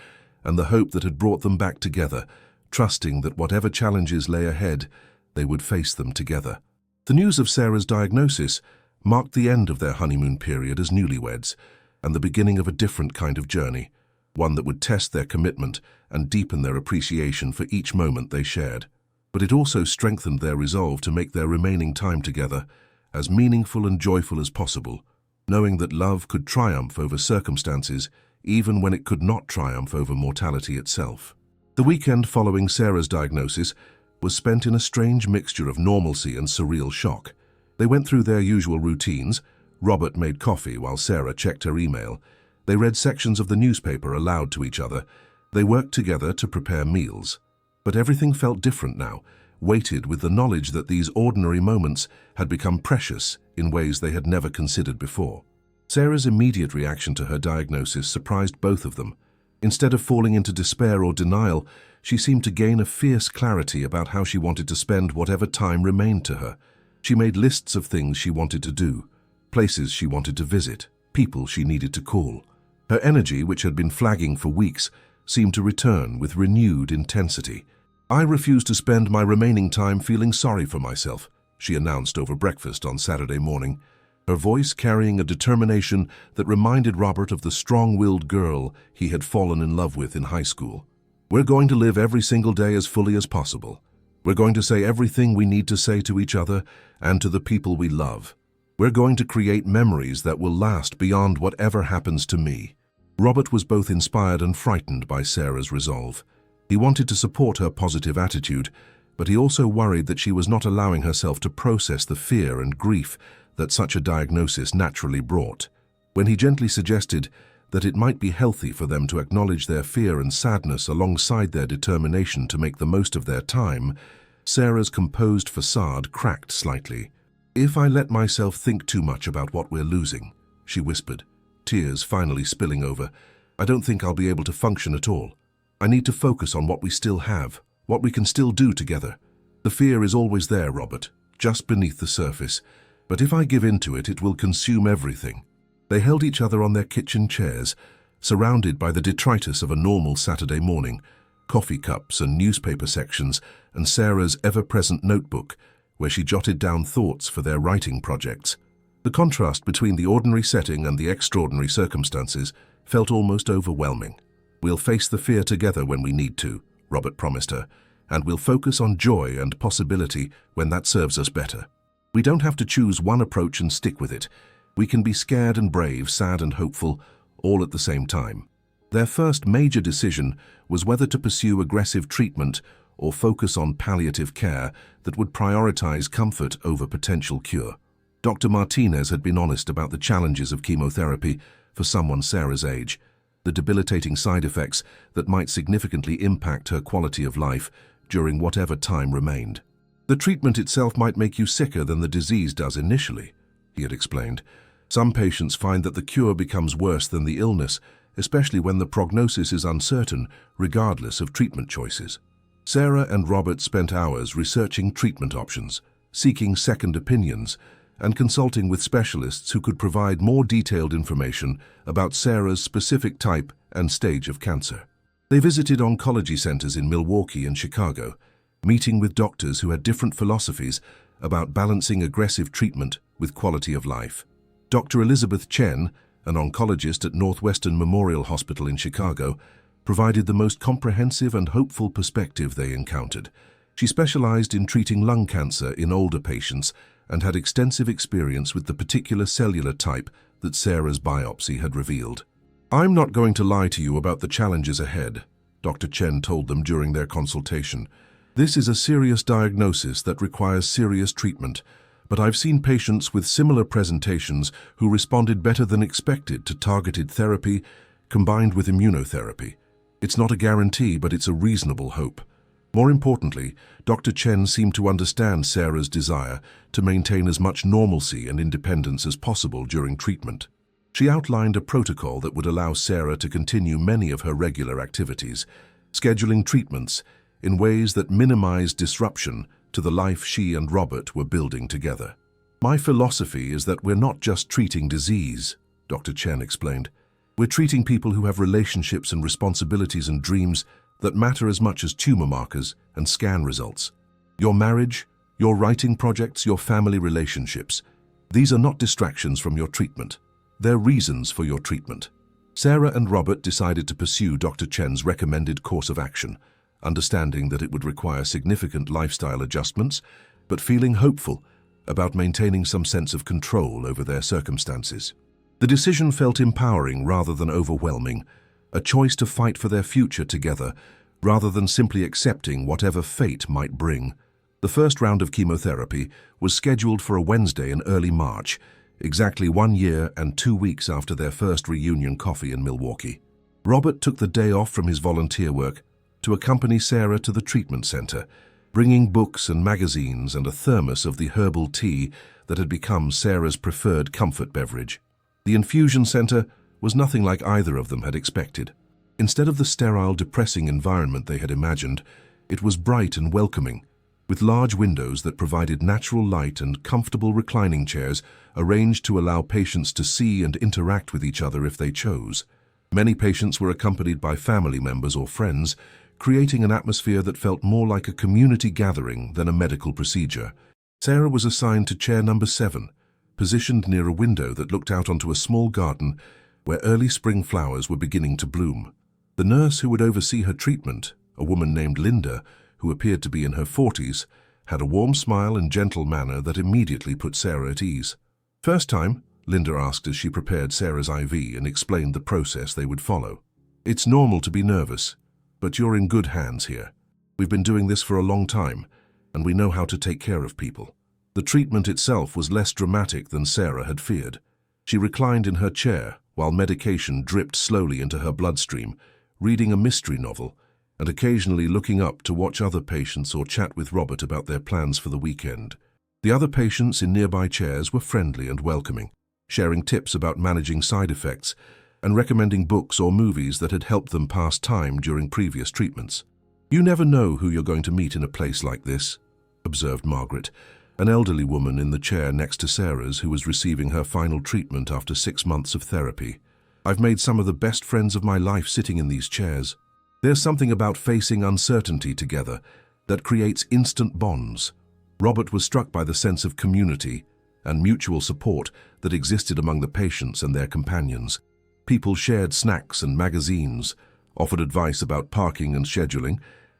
and the hope that had brought them back together, trusting that whatever challenges lay ahead, they would face them together. The news of Sarah's diagnosis marked the end of their honeymoon period as newlyweds and the beginning of a different kind of journey, one that would test their commitment and deepen their appreciation for each moment they shared. But it also strengthened their resolve to make their remaining time together as meaningful and joyful as possible, knowing that love could triumph over circumstances even when it could not triumph over mortality itself. The weekend following Sarah's diagnosis was spent in a strange mixture of normalcy and surreal shock. They went through their usual routines. Robert made coffee while Sarah checked her email. They read sections of the newspaper aloud to each other. They worked together to prepare meals. But everything felt different now, weighted with the knowledge that these ordinary moments had become precious in ways they had never considered before. Sarah's immediate reaction to her diagnosis surprised both of them. Instead of falling into despair or denial, she seemed to gain a fierce clarity about how she wanted to spend whatever time remained to her. She made lists of things she wanted to do, places she wanted to visit, people she needed to call. Her energy, which had been flagging for weeks, seemed to return with renewed intensity. "I refuse to spend my remaining time feeling sorry for myself," she announced over breakfast on Saturday morning, her voice carrying a determination that reminded Robert of the strong-willed girl he had fallen in love with in high school. "We're going to live every single day as fully as possible. We're going to say everything we need to say to each other and to the people we love. We're going to create memories that will last beyond whatever happens to me." Robert was both inspired and frightened by Sarah's resolve. He wanted to support her positive attitude, but he also worried that she was not allowing herself to process the fear and grief that such a diagnosis naturally brought. When he gently suggested that it might be healthy for them to acknowledge their fear and sadness alongside their determination to make the most of their time, Sarah's composed facade cracked slightly. "If I let myself think too much about what we're losing," she whispered, tears finally spilling over, "I don't think I'll be able to function at all. I need to focus on what we still have, what we can still do together. The fear is always there, Robert, just beneath the surface, but if I give in to it, it will consume everything." They held each other on their kitchen chairs, surrounded by the detritus of a normal Saturday morning, coffee cups and newspaper sections, and Sarah's ever-present notebook, where she jotted down thoughts for their writing projects. The contrast between the ordinary setting and the extraordinary circumstances felt almost overwhelming. "We'll face the fear together when we need to," Robert promised her, "and we'll focus on joy and possibility when that serves us better. We don't have to choose one approach and stick with it. We can be scared and brave, sad and hopeful, all at the same time." Their first major decision was whether to pursue aggressive treatment or focus on palliative care that would prioritize comfort over potential cure. Dr. Martinez had been honest about the challenges of chemotherapy for someone Sarah's age, the debilitating side effects that might significantly impact her quality of life during whatever time remained. "The treatment itself might make you sicker than the disease does initially," he had explained. "Some patients find that the cure becomes worse than the illness, especially when the prognosis is uncertain, regardless of treatment choices." Sarah and Robert spent hours researching treatment options, seeking second opinions, and consulting with specialists who could provide more detailed information about Sarah's specific type and stage of cancer. They visited oncology centers in Milwaukee and Chicago, meeting with doctors who had different philosophies about balancing aggressive treatment with quality of life. Dr. Elizabeth Chen, an oncologist at Northwestern Memorial Hospital in Chicago, provided the most comprehensive and hopeful perspective they encountered. She specialized in treating lung cancer in older patients and had extensive experience with the particular cellular type that Sarah's biopsy had revealed. "I'm not going to lie to you about the challenges ahead," Dr. Chen told them during their consultation. "This is a serious diagnosis that requires serious treatment, but I've seen patients with similar presentations who responded better than expected to targeted therapy combined with immunotherapy. It's not a guarantee, but it's a reasonable hope." More importantly, Dr. Chen seemed to understand Sarah's desire to maintain as much normalcy and independence as possible during treatment. She outlined a protocol that would allow Sarah to continue many of her regular activities, scheduling treatments in ways that minimized disruption to the life she and Robert were building together. "My philosophy is that we're not just treating disease," Dr. Chen explained. "We're treating people who have relationships and responsibilities and dreams that matter as much as tumor markers and scan results. Your marriage, your writing projects, your family relationships. These are not distractions from your treatment. They're reasons for your treatment." Sarah and Robert decided to pursue Dr. Chen's recommended course of action, understanding that it would require significant lifestyle adjustments, but feeling hopeful about maintaining some sense of control over their circumstances. The decision felt empowering rather than overwhelming, a choice to fight for their future together rather than simply accepting whatever fate might bring. The first round of chemotherapy was scheduled for a Wednesday in early March, exactly 1 year and 2 weeks after their first reunion coffee in Milwaukee. Robert took the day off from his volunteer work, to accompany Sarah to the treatment center, bringing books and magazines and a thermos of the herbal tea that had become Sarah's preferred comfort beverage. The infusion center was nothing like either of them had expected. Instead of the sterile, depressing environment they had imagined, it was bright and welcoming, with large windows that provided natural light and comfortable reclining chairs arranged to allow patients to see and interact with each other if they chose. Many patients were accompanied by family members or friends, creating an atmosphere that felt more like a community gathering than a medical procedure. Sarah was assigned to chair number 7, positioned near a window that looked out onto a small garden where early spring flowers were beginning to bloom. The nurse who would oversee her treatment, a woman named Linda, who appeared to be in her 40s, had a warm smile and gentle manner that immediately put Sarah at ease. "First time?" Linda asked as she prepared Sarah's IV and explained the process they would follow. "It's normal to be nervous, but you're in good hands here. We've been doing this for a long time, and we know how to take care of people." The treatment itself was less dramatic than Sarah had feared. She reclined in her chair while medication dripped slowly into her bloodstream, reading a mystery novel, and occasionally looking up to watch other patients or chat with Robert about their plans for the weekend. The other patients in nearby chairs were friendly and welcoming, sharing tips about managing side effects and recommending books or movies that had helped them pass time during previous treatments. "You never know who you're going to meet in a place like this," observed Margaret, an elderly woman in the chair next to Sarah's who was receiving her final treatment after 6 months of therapy. "I've made some of the best friends of my life sitting in these chairs. There's something about facing uncertainty together that creates instant bonds." Robert was struck by the sense of community and mutual support that existed among the patients and their companions. People shared snacks and magazines, offered advice about parking and scheduling,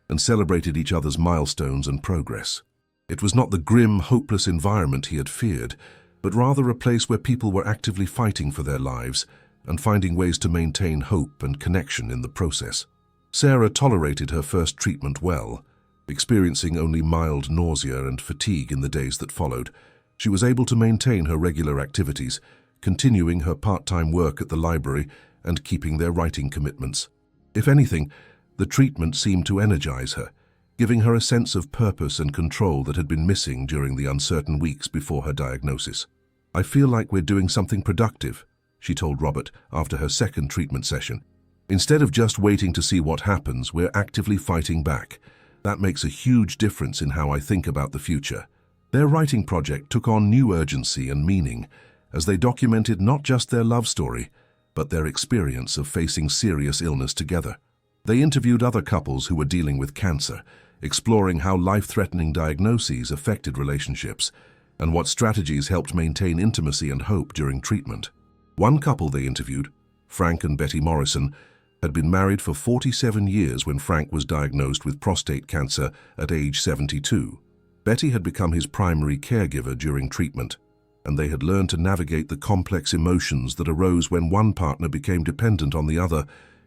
and celebrated each other's milestones and progress. It was not the grim, hopeless environment he had feared, but rather a place where people were actively fighting for their lives and finding ways to maintain hope and connection in the process. Sarah tolerated her first treatment well, experiencing only mild nausea and fatigue in the days that followed. She was able to maintain her regular activities, continuing her part-time work at the library and keeping their writing commitments. If anything, the treatment seemed to energize her, giving her a sense of purpose and control that had been missing during the uncertain weeks before her diagnosis. "I feel like we're doing something productive," she told Robert after her second treatment session. "Instead of just waiting to see what happens, we're actively fighting back. That makes a huge difference in how I think about the future." Their writing project took on new urgency and meaning as they documented not just their love story, but their experience of facing serious illness together. They interviewed other couples who were dealing with cancer, exploring how life-threatening diagnoses affected relationships and what strategies helped maintain intimacy and hope during treatment. One couple they interviewed, Frank and Betty Morrison, had been married for 47 years when Frank was diagnosed with prostate cancer at age 72. Betty had become his primary caregiver during treatment, and they had learned to navigate the complex emotions that arose when one partner became dependent on the other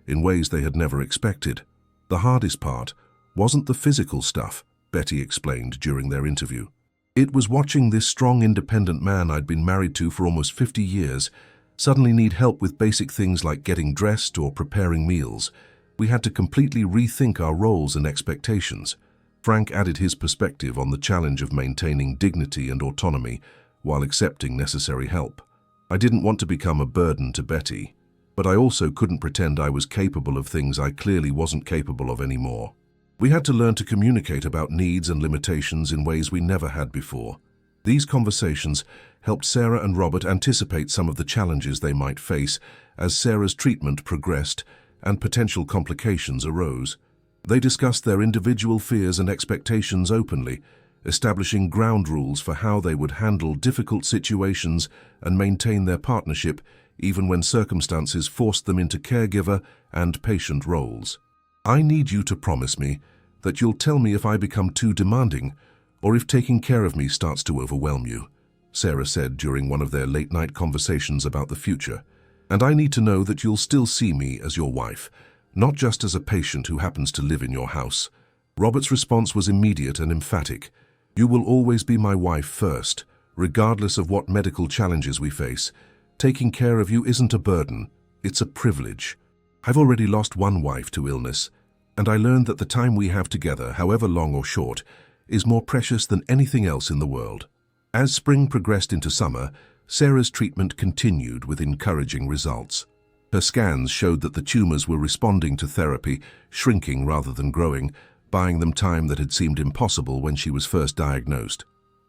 in ways they had never expected. "The hardest part wasn't the physical stuff," Betty explained during their interview. "It was watching this strong, independent man I'd been married to for almost 50 years suddenly need help with basic things like getting dressed or preparing meals. We had to completely rethink our roles and expectations." Frank added his perspective on the challenge of maintaining dignity and autonomy while accepting necessary help. "I didn't want to become a burden to Betty, but I also couldn't pretend I was capable of things I clearly wasn't capable of anymore. We had to learn to communicate about needs and limitations in ways we never had before." These conversations helped Sarah and Robert anticipate some of the challenges they might face as Sarah's treatment progressed and potential complications arose. They discussed their individual fears and expectations openly, establishing ground rules for how they would handle difficult situations and maintain their partnership even when circumstances forced them into caregiver and patient roles. "I need you to promise me that you'll tell me if I become too demanding or if taking care of me starts to overwhelm you," Sarah said during one of their late-night conversations about the future. "And I need to know that you'll still see me as your wife, not just as a patient who happens to live in your house." Robert's response was immediate and emphatic. "You will always be my wife first, regardless of what medical challenges we face. Taking care of you isn't a burden, it's a privilege. I've already lost one wife to illness, And I learned that the time we have together, however long or short, is more precious than anything else in the world. As spring progressed into summer, Sarah's treatment continued with encouraging results. Her scans showed that the tumors were responding to therapy, shrinking rather than growing, buying them time that had seemed impossible when she was first diagnosed.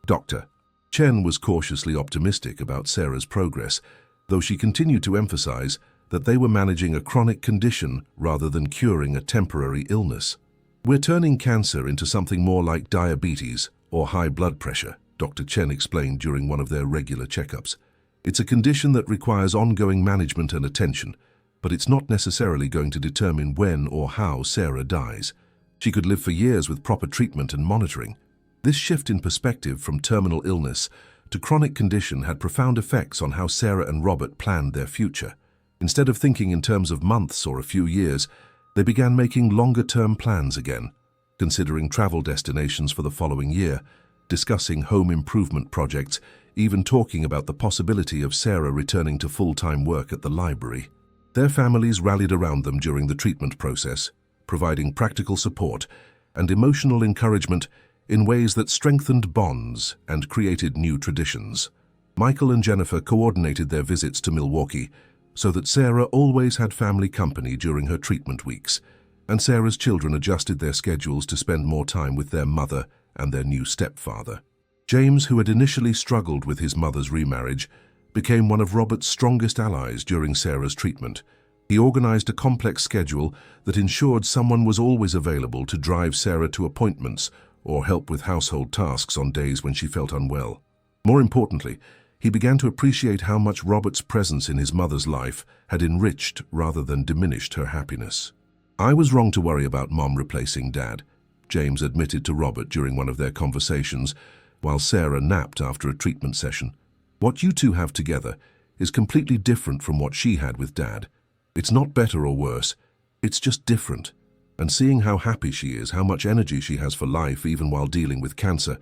Dr. Chen was cautiously optimistic about Sarah's progress, though she continued to emphasize that they were managing a chronic condition rather than curing a temporary illness. "We're turning cancer into something more like diabetes or high blood pressure," Dr. Chen explained during one of their regular checkups. "It's a condition that requires ongoing management and attention, but it's not necessarily going to determine when or how Sarah dies. She could live for years with proper treatment and monitoring." This shift in perspective from terminal illness to chronic condition had profound effects on how Sarah and Robert planned their future. Instead of thinking in terms of months or a few years, they began making longer-term plans again, considering travel destinations for the following year, discussing home improvement projects, even talking about the possibility of Sarah returning to full-time work at the library. Their families rallied around them during the treatment process, providing practical support and emotional encouragement in ways that strengthened bonds and created new traditions. Michael and Jennifer coordinated their visits to Milwaukee so that Sarah always had family company during her treatment weeks, and Sarah's children adjusted their schedules to spend more time with their mother and their new stepfather. James, who had initially struggled with his mother's remarriage, became one of Robert's strongest allies during Sarah's treatment. He organized a complex schedule that ensured someone was always available to drive Sarah to appointments or help with household tasks on days when she felt unwell. More importantly, he began to appreciate how much Robert's presence in his mother's life had enriched rather than diminished her happiness. "I was wrong to worry about Mom replacing Dad," James admitted to Robert during one of their conversations, while Sarah napped after a treatment session. "What you two have together is completely different from what she had with Dad. It's not better or worse, it's just different. And seeing how happy she is, how much energy she has for life even while dealing with cancer,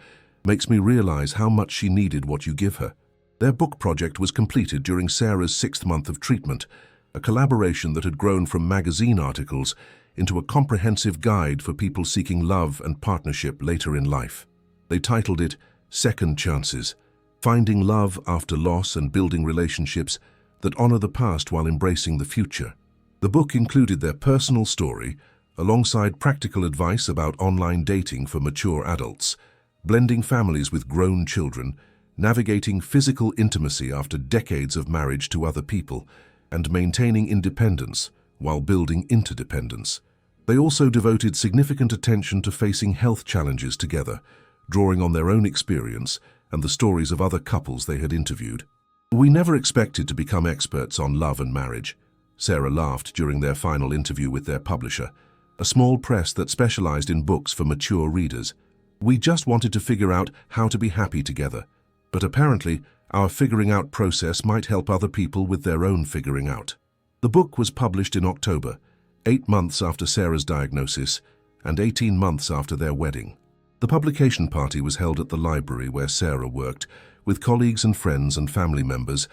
makes me realize how much she needed what you give her." Their book project was completed during Sarah's 6th month of treatment, a collaboration that had grown from magazine articles into a comprehensive guide for people seeking love and partnership later in life. They titled it Second Chances, Finding Love After Loss and Building Relationships that Honor the Past While Embracing the Future. The book included their personal story, alongside practical advice about online dating for mature adults, blending families with grown children, navigating physical intimacy after decades of marriage to other people, and maintaining independence while building interdependence. They also devoted significant attention to facing health challenges together, drawing on their own experience and the stories of other couples they had interviewed. "We never expected to become experts on love and marriage," Sarah laughed during their final interview with their publisher, a small press that specialized in books for mature readers. "We just wanted to figure out how to be happy together. But apparently, our figuring out process might help other people with their own figuring out." The book was published in October, 8 months after Sarah's diagnosis and 18 months after their wedding. The publication party was held at the library where Sarah worked, with colleagues and friends and family members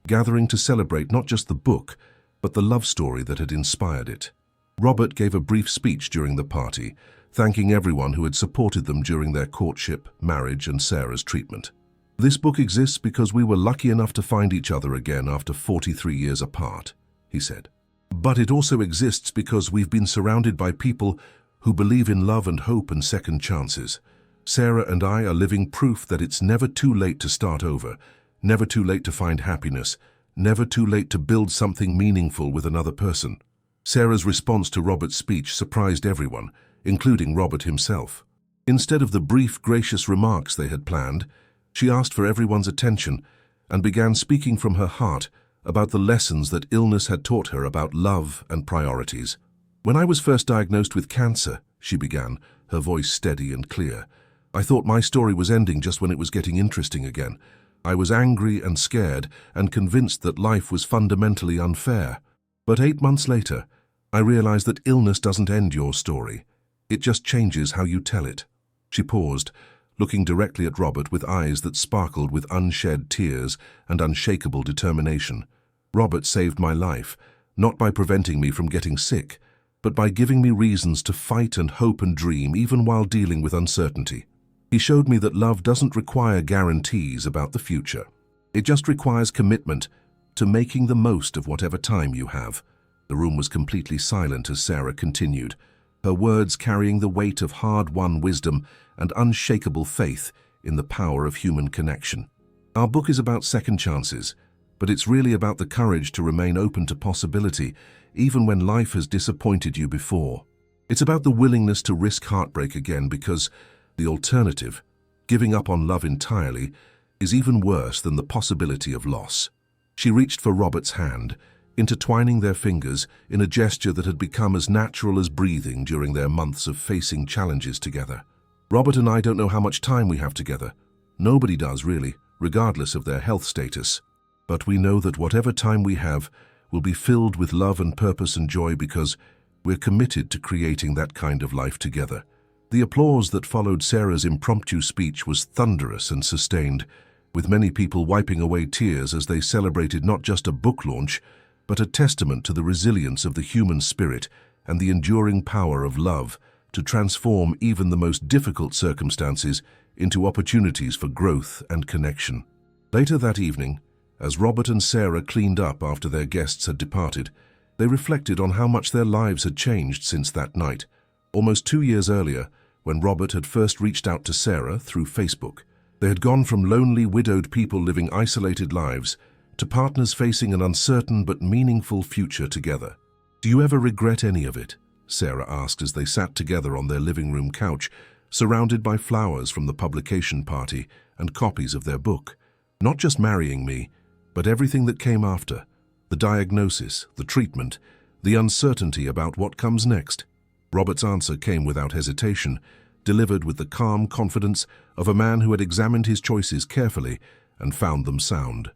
gathering to celebrate not just the book, but the love story that had inspired it. Robert gave a brief speech during the party, thanking everyone who had supported them during their courtship, marriage, and Sarah's treatment. "This book exists because we were lucky enough to find each other again after 43 years apart," he said. "But it also exists because we've been surrounded by people who believe in love and hope and second chances. Sarah and I are living proof that it's never too late to start over, never too late to find happiness, never too late to build something meaningful with another person." Sarah's response to Robert's speech surprised everyone, including Robert himself. Instead of the brief, gracious remarks they had planned, she asked for everyone's attention and began speaking from her heart about the lessons that illness had taught her about love and priorities. "When I was first diagnosed with cancer," she began, her voice steady and clear, "I thought my story was ending just when it was getting interesting again. I was angry and scared and convinced that life was fundamentally unfair. But 8 months later, I realized that illness doesn't end your story. It just changes how you tell it." She paused, looking directly at Robert with eyes that sparkled with unshed tears and unshakable determination. "Robert saved my life, not by preventing me from getting sick, but by giving me reasons to fight and hope and dream even while dealing with uncertainty. He showed me that love doesn't require guarantees about the future. It just requires commitment to making the most of whatever time you have. The room was completely silent as Sarah continued, her words carrying the weight of hard-won wisdom and unshakable faith in the power of human connection. Our book is about second chances, but it's really about the courage to remain open to possibility, even when life has disappointed you before. It's about the willingness to risk heartbreak again because the alternative, giving up on love entirely, is even worse than the possibility of loss. She reached for Robert's hand, intertwining their fingers in a gesture that had become as natural as breathing during their months of facing challenges together. Robert and I don't know how much time we have together. Nobody does, really, regardless of their health status. But we know that whatever time we have will be filled with love and purpose and joy because we're committed to creating that kind of life together. The applause that followed Sarah's impromptu speech was thunderous and sustained, with many people wiping away tears as they celebrated not just a book launch, but a testament to the resilience of the human spirit and the enduring power of love to transform even the most difficult circumstances into opportunities for growth and connection. Later that evening, as Robert and Sarah cleaned up after their guests had departed, they reflected on how much their lives had changed since that night. Almost 2 years earlier, when Robert had first reached out to Sarah through Facebook, they had gone from lonely, widowed people living isolated lives to partners facing an uncertain but meaningful future together. "Do you ever regret any of it?" Sarah asked as they sat together on their living room couch, surrounded by flowers from the publication party and copies of their book. "Not just marrying me, but everything that came after. The diagnosis, the treatment, the uncertainty about what comes next." Robert's answer came without hesitation, delivered with the calm confidence of a man who had examined his choices carefully and found them sound.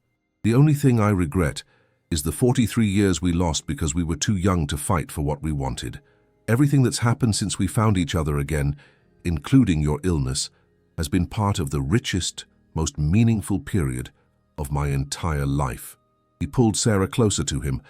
"The only thing I regret is the 43 years we lost because we were too young to fight for what we wanted. Everything that's happened since we found each other again, including your illness, has been part of the richest, most meaningful period of my entire life." He pulled Sarah closer to him,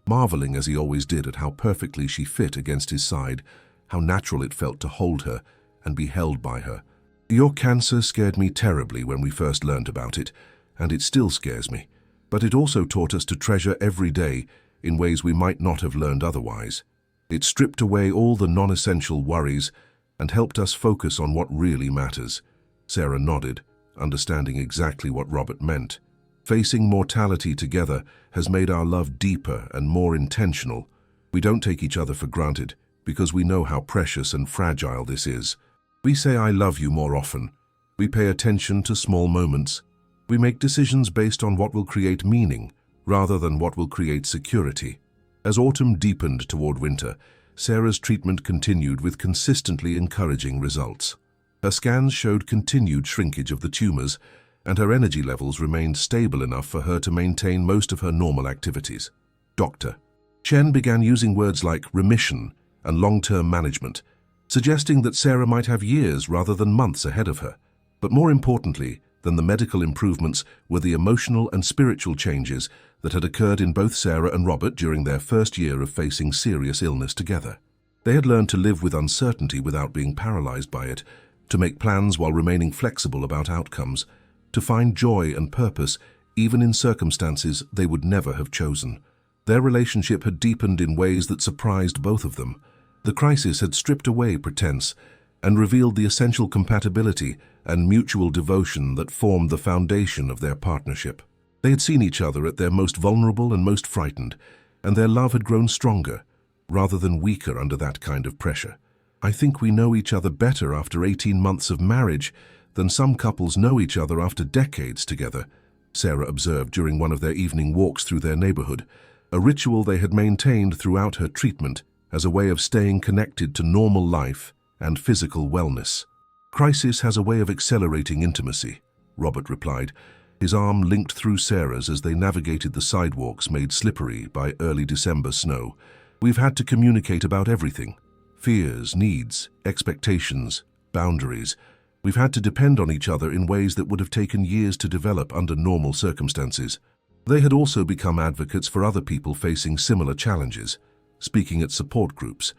marveling as he always did at how perfectly she fit against his side, how natural it felt to hold her and be held by her. "Your cancer scared me terribly when we first learned about it, and it still scares me. But it also taught us to treasure every day in ways we might not have learned otherwise. It stripped away all the non-essential worries and helped us focus on what really matters." Sarah nodded, understanding exactly what Robert meant. "Facing mortality together has made our love deeper and more intentional. We don't take each other for granted because we know how precious and fragile this is. We say I love you more often. We pay attention to small moments. We make decisions based on what will create meaning rather than what will create security." As autumn deepened toward winter, Sarah's treatment continued with consistently encouraging results. Her scans showed continued shrinkage of the tumors, and her energy levels remained stable enough for her to maintain most of her normal activities. Dr. Chen began using words like remission and long-term management, suggesting that Sarah might have years rather than months ahead of her. But more importantly than the medical improvements were the emotional and spiritual changes that had occurred in both Sarah and Robert during their first year of facing serious illness together. They had learned to live with uncertainty without being paralyzed by it, to make plans while remaining flexible about outcomes, to find joy and purpose even in circumstances they would never have chosen. Their relationship had deepened in ways that surprised both of them. The crisis had stripped away pretense and revealed the essential compatibility and mutual devotion that formed the foundation of their partnership. They had seen each other at their most vulnerable and most frightened, and their love had grown stronger, rather than weaker under that kind of pressure. "I think we know each other better after 18 months of marriage than some couples know each other after decades together," Sarah observed during one of their evening walks through their neighborhood, a ritual they had maintained throughout her treatment as a way of staying connected to normal life and physical wellness. "Crisis has a way of accelerating intimacy," Robert replied, his arm linked through Sarah's as they navigated the sidewalks made slippery by early December snow. "We've had to communicate about everything. Fears, needs, expectations, boundaries. We've had to depend on each other in ways that would have taken years to develop under normal circumstances." They had also become advocates for other people facing similar challenges, speaking at support groups,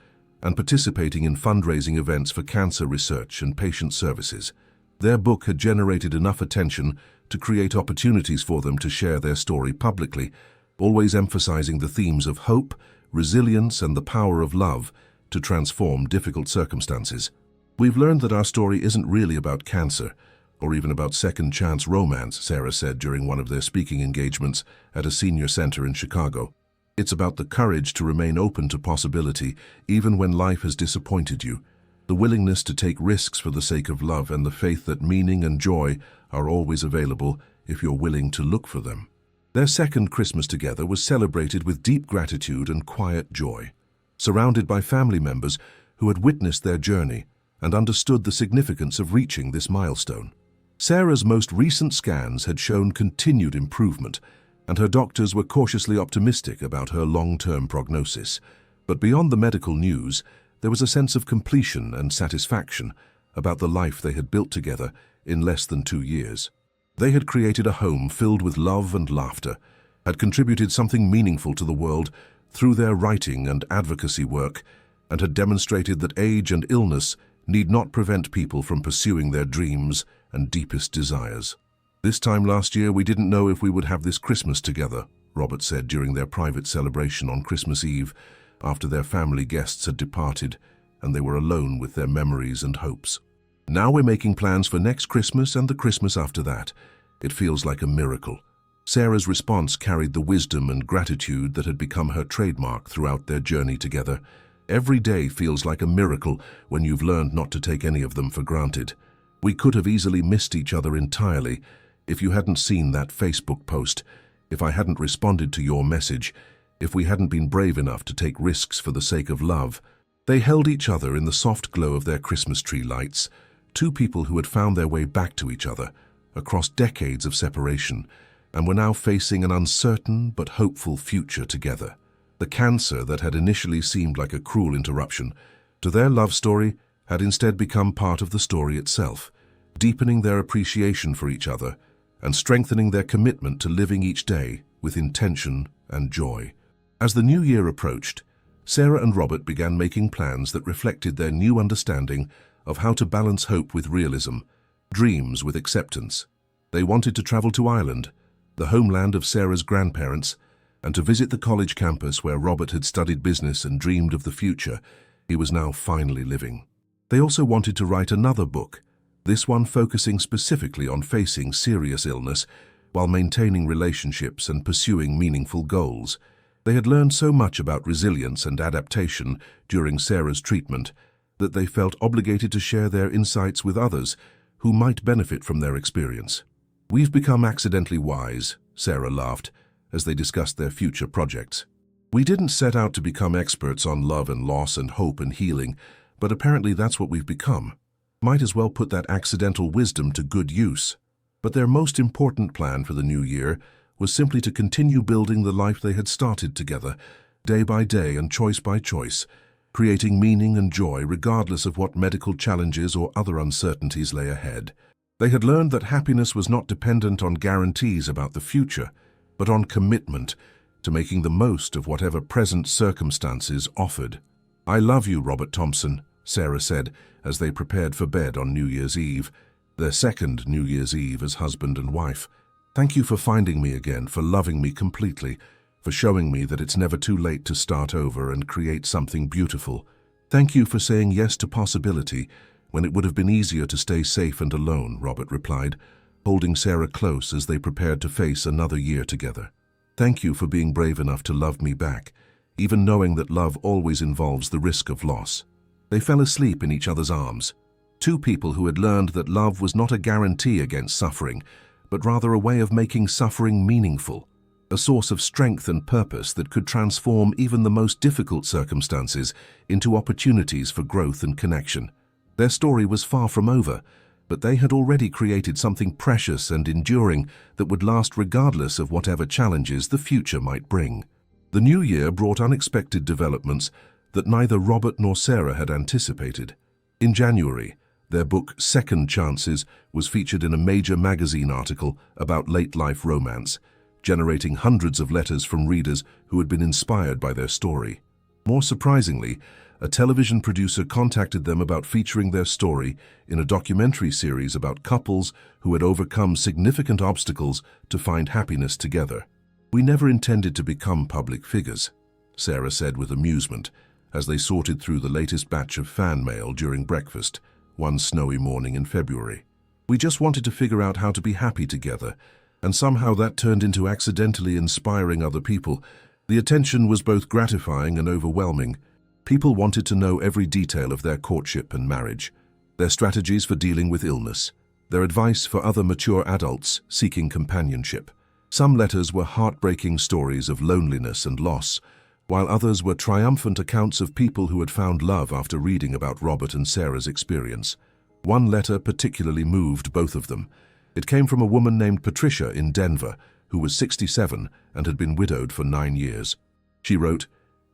and participating in fundraising events for cancer research and patient services. Their book had generated enough attention to create opportunities for them to share their story publicly, always emphasizing the themes of hope, resilience, and the power of love to transform difficult circumstances. We've learned that our story isn't really about cancer, or even about second-chance romance, Sarah said during one of their speaking engagements at a senior center in Chicago. It's about the courage to remain open to possibility, even when life has disappointed you, the willingness to take risks for the sake of love, and the faith that meaning and joy are always available if you're willing to look for them. Their second Christmas together was celebrated with deep gratitude and quiet joy, surrounded by family members who had witnessed their journey and understood the significance of reaching this milestone. Sarah's most recent scans had shown continued improvement, and her doctors were cautiously optimistic about her long-term prognosis. But beyond the medical news, there was a sense of completion and satisfaction about the life they had built together in less than 2 years. They had created a home filled with love and laughter, had contributed something meaningful to the world through their writing and advocacy work, and had demonstrated that age and illness need not prevent people from pursuing their dreams and deepest desires. "This time last year, we didn't know if we would have this Christmas together," Robert said during their private celebration on Christmas Eve, after their family guests had departed and they were alone with their memories and hopes. "Now we're making plans for next Christmas and the Christmas after that. It feels like a miracle." Sarah's response carried the wisdom and gratitude that had become her trademark throughout their journey together. "Every day feels like a miracle when you've learned not to take any of them for granted. We could have easily missed each other entirely if you hadn't seen that Facebook post, if I hadn't responded to your message, if we hadn't been brave enough to take risks for the sake of love." They held each other in the soft glow of their Christmas tree lights, two people who had found their way back to each other across decades of separation and were now facing an uncertain but hopeful future together. The cancer that had initially seemed like a cruel interruption to their love story had instead become part of the story itself, deepening their appreciation for each other and strengthening their commitment to living each day with intention and joy. As the new year approached, Sarah and Robert began making plans that reflected their new understanding of how to balance hope with realism, dreams with acceptance. They wanted to travel to Ireland, the homeland of Sarah's grandparents, and to visit the college campus where Robert had studied business and dreamed of the future he was now finally living. They also wanted to write another book, this one focusing specifically on facing serious illness while maintaining relationships and pursuing meaningful goals. They had learned so much about resilience and adaptation during Sarah's treatment that they felt obligated to share their insights with others who might benefit from their experience. "We've become accidentally wise," Sarah laughed as they discussed their future projects. "We didn't set out to become experts on love and loss and hope and healing, but apparently that's what we've become. Might as well put that accidental wisdom to good use." But their most important plan for the new year was simply to continue building the life they had started together, day by day and choice by choice, creating meaning and joy regardless of what medical challenges or other uncertainties lay ahead. They had learned that happiness was not dependent on guarantees about the future, but on commitment to making the most of whatever present circumstances offered. "I love you, Robert Thompson," Sarah said as they prepared for bed on New Year's Eve, their second New Year's Eve as husband and wife. "Thank you for finding me again, for loving me completely, for showing me that it's never too late to start over and create something beautiful. Thank you for saying yes to possibility when it would have been easier to stay safe and alone," Robert replied, holding Sarah close as they prepared to face another year together. "Thank you for being brave enough to love me back, even knowing that love always involves the risk of loss." They fell asleep in each other's arms, two people who had learned that love was not a guarantee against suffering, but rather a way of making suffering meaningful, a source of strength and purpose that could transform even the most difficult circumstances into opportunities for growth and connection. Their story was far from over, but they had already created something precious and enduring that would last regardless of whatever challenges the future might bring. The new year brought unexpected developments that neither Robert nor Sarah had anticipated. In January, their book Second Chances was featured in a major magazine article about late-life romance, generating hundreds of letters from readers who had been inspired by their story. More surprisingly, a television producer contacted them about featuring their story in a documentary series about couples who had overcome significant obstacles to find happiness together. "We never intended to become public figures," Sarah said with amusement, as they sorted through the latest batch of fan mail during breakfast, one snowy morning in February. "We just wanted to figure out how to be happy together, and somehow that turned into accidentally inspiring other people. The attention was both gratifying and overwhelming. People wanted to know every detail of their courtship and marriage, their strategies for dealing with illness, their advice for other mature adults seeking companionship. Some letters were heartbreaking stories of loneliness and loss, while others were triumphant accounts of people who had found love after reading about Robert and Sarah's experience. One letter particularly moved both of them. It came from a woman named Patricia in Denver, who was 67 and had been widowed for 9 years. She wrote,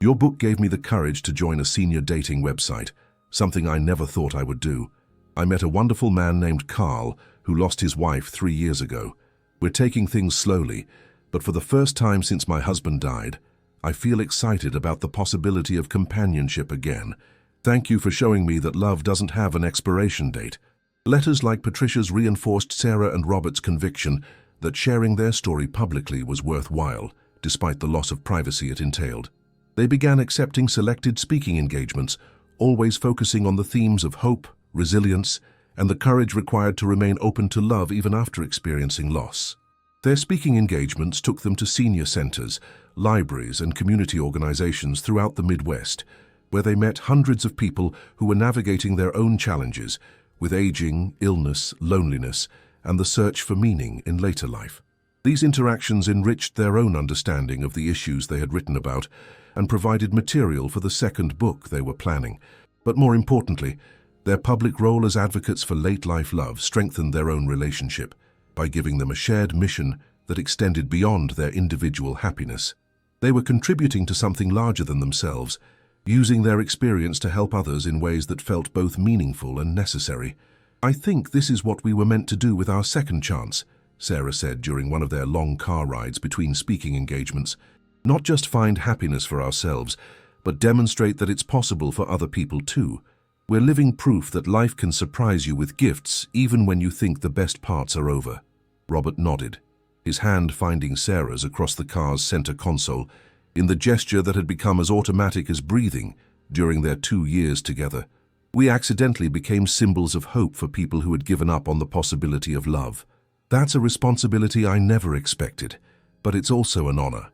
"Your book gave me the courage to join a senior dating website, something I never thought I would do. I met a wonderful man named Carl who lost his wife 3 years ago. We're taking things slowly, but for the first time since my husband died, I feel excited about the possibility of companionship again. Thank you for showing me that love doesn't have an expiration date." Letters like Patricia's reinforced Sarah and Robert's conviction that sharing their story publicly was worthwhile, despite the loss of privacy it entailed. They began accepting selected speaking engagements, always focusing on the themes of hope, resilience, and the courage required to remain open to love even after experiencing loss. Their speaking engagements took them to senior centers, libraries, and community organizations throughout the Midwest, where they met hundreds of people who were navigating their own challenges with aging, illness, loneliness, and the search for meaning in later life. These interactions enriched their own understanding of the issues they had written about and provided material for the second book they were planning. But more importantly, their public role as advocates for late-life love strengthened their own relationship by giving them a shared mission that extended beyond their individual happiness. They were contributing to something larger than themselves, using their experience to help others in ways that felt both meaningful and necessary. "I think this is what we were meant to do with our second chance," Sarah said during one of their long car rides between speaking engagements. "Not just find happiness for ourselves, but demonstrate that it's possible for other people too. We're living proof that life can surprise you with gifts even when you think the best parts are over." Robert nodded, his hand finding Sarah's across the car's center console, in the gesture that had become as automatic as breathing during their 2 years together. "We accidentally became symbols of hope for people who had given up on the possibility of love. That's a responsibility I never expected, but it's also an honor."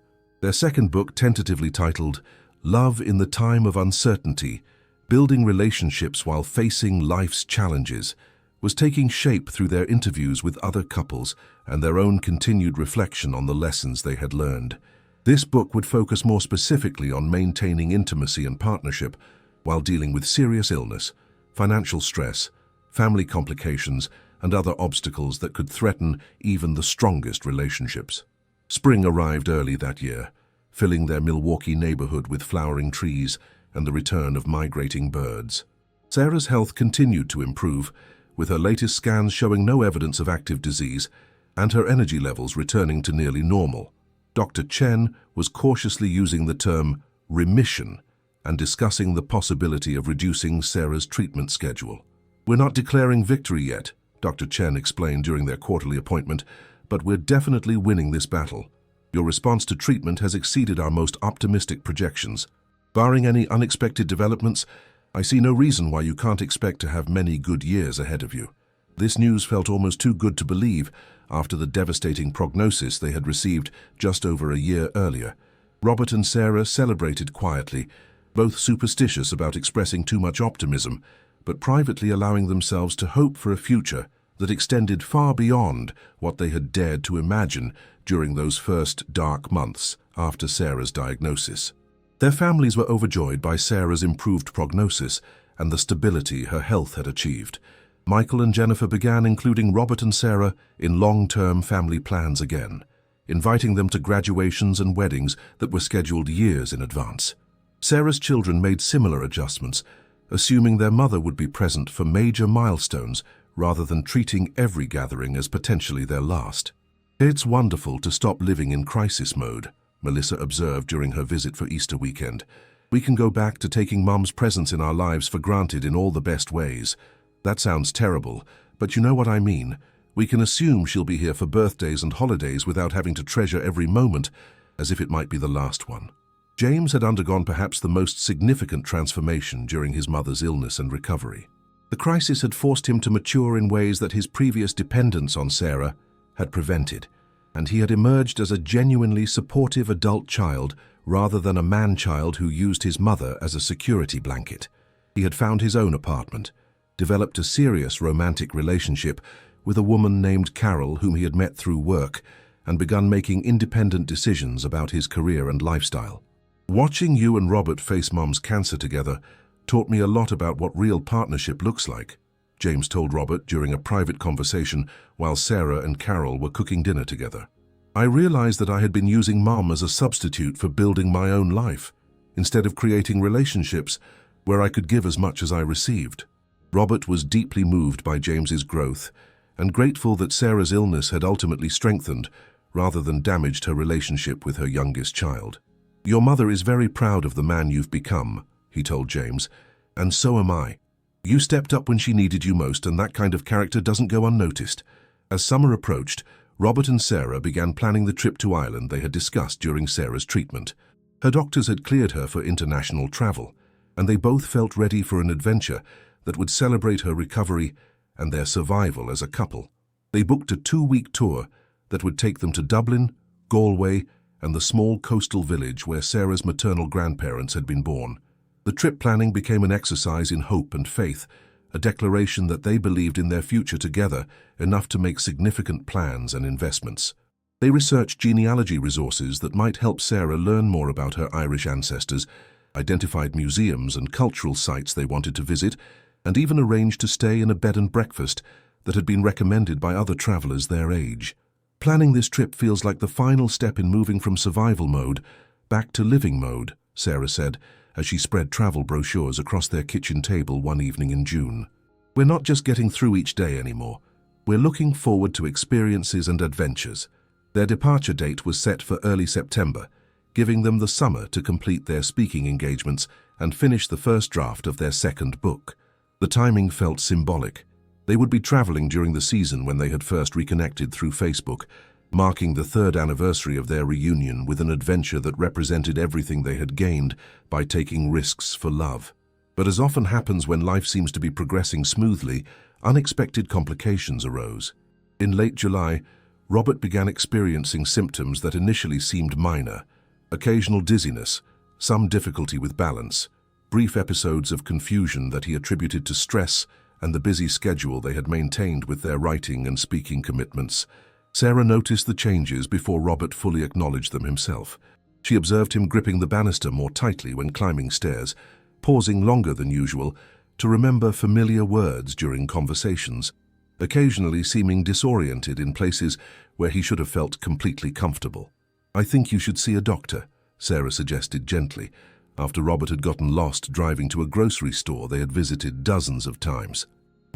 Their second book, tentatively titled Love in the Time of Uncertainty, Building Relationships While Facing Life's Challenges, was taking shape through their interviews with other couples and their own continued reflection on the lessons they had learned. This book would focus more specifically on maintaining intimacy and partnership while dealing with serious illness, financial stress, family complications, and other obstacles that could threaten even the strongest relationships. Spring arrived early that year, filling their Milwaukee neighborhood with flowering trees and the return of migrating birds. Sarah's health continued to improve, with her latest scans showing no evidence of active disease and her energy levels returning to nearly normal. Dr. Chen was cautiously using the term remission and discussing the possibility of reducing Sarah's treatment schedule. "We're not declaring victory yet," Dr. Chen explained during their quarterly appointment, "but we're definitely winning this battle. Your response to treatment has exceeded our most optimistic projections. Barring any unexpected developments, I see no reason why you can't expect to have many good years ahead of you." This news felt almost too good to believe after the devastating prognosis they had received just over a year earlier. Robert and Sarah celebrated quietly, both superstitious about expressing too much optimism, but privately allowing themselves to hope for a future that extended far beyond what they had dared to imagine during those first dark months after Sarah's diagnosis. Their families were overjoyed by Sarah's improved prognosis and the stability her health had achieved. Michael and Jennifer began including Robert and Sarah in long-term family plans again, inviting them to graduations and weddings that were scheduled years in advance. Sarah's children made similar adjustments, assuming their mother would be present for major milestones rather than treating every gathering as potentially their last. "It's wonderful to stop living in crisis mode," Melissa observed during her visit for Easter weekend. We can go back to taking Mum's presence in our lives for granted in all the best ways. That sounds terrible, but you know what I mean. We can assume she'll be here for birthdays and holidays without having to treasure every moment as if it might be the last one. James had undergone perhaps the most significant transformation during his mother's illness and recovery. The crisis had forced him to mature in ways that his previous dependence on Sarah had prevented, and he had emerged as a genuinely supportive adult child rather than a man-child who used his mother as a security blanket. He had found his own apartment, developed a serious romantic relationship with a woman named Carol whom he had met through work, and begun making independent decisions about his career and lifestyle. Watching you and Robert face Mum's cancer together taught me a lot about what real partnership looks like, James told Robert during a private conversation while Sarah and Carol were cooking dinner together. I realized that I had been using Mum as a substitute for building my own life, instead of creating relationships where I could give as much as I received. Robert was deeply moved by James's growth and grateful that Sarah's illness had ultimately strengthened rather than damaged her relationship with her youngest child. Your mother is very proud of the man you've become, he told James, and so am I. You stepped up when she needed you most, and that kind of character doesn't go unnoticed. As summer approached, Robert and Sarah began planning the trip to Ireland they had discussed during Sarah's treatment. Her doctors had cleared her for international travel, and they both felt ready for an adventure that would celebrate her recovery and their survival as a couple. They booked a 2-week tour that would take them to Dublin, Galway, and the small coastal village where Sarah's maternal grandparents had been born. The trip planning became an exercise in hope and faith, a declaration that they believed in their future together enough to make significant plans and investments. They researched genealogy resources that might help Sarah learn more about her Irish ancestors, identified museums and cultural sites they wanted to visit, and even arranged to stay in a bed and breakfast that had been recommended by other travelers their age. Planning this trip feels like the final step in moving from survival mode back to living mode, Sarah said, as she spread travel brochures across their kitchen table one evening in June. We're not just getting through each day anymore. We're looking forward to experiences and adventures. Their departure date was set for early September, giving them the summer to complete their speaking engagements and finish the first draft of their second book. The timing felt symbolic. They would be traveling during the season when they had first reconnected through Facebook, marking the 3rd anniversary of their reunion with an adventure that represented everything they had gained by taking risks for love. But as often happens when life seems to be progressing smoothly, unexpected complications arose. In late July, Robert began experiencing symptoms that initially seemed minor: occasional dizziness, some difficulty with balance, brief episodes of confusion that he attributed to stress and the busy schedule they had maintained with their writing and speaking commitments. Sarah noticed the changes before Robert fully acknowledged them himself. She observed him gripping the banister more tightly when climbing stairs, pausing longer than usual to remember familiar words during conversations, occasionally seeming disoriented in places where he should have felt completely comfortable. "I think you should see a doctor," Sarah suggested gently, after Robert had gotten lost driving to a grocery store they had visited dozens of times.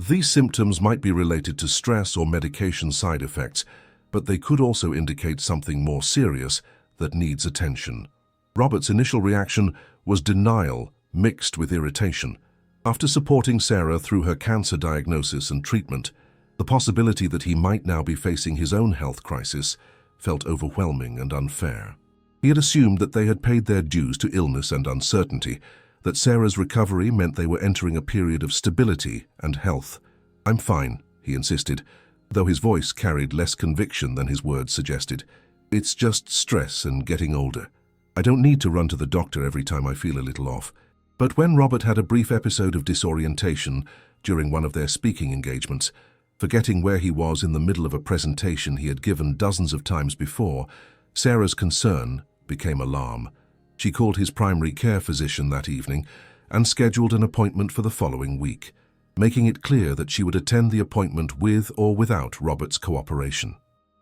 These symptoms might be related to stress or medication side effects, but they could also indicate something more serious that needs attention. Robert's initial reaction was denial mixed with irritation. After supporting Sarah through her cancer diagnosis and treatment, the possibility that he might now be facing his own health crisis felt overwhelming and unfair. He had assumed that they had paid their dues to illness and uncertainty, that Sarah's recovery meant they were entering a period of stability and health. "I'm fine," he insisted, though his voice carried less conviction than his words suggested. "It's just stress and getting older. I don't need to run to the doctor every time I feel a little off." But when Robert had a brief episode of disorientation during one of their speaking engagements, forgetting where he was in the middle of a presentation he had given dozens of times before, Sarah's concern became alarm. She called his primary care physician that evening and scheduled an appointment for the following week, making it clear that she would attend the appointment with or without Robert's cooperation.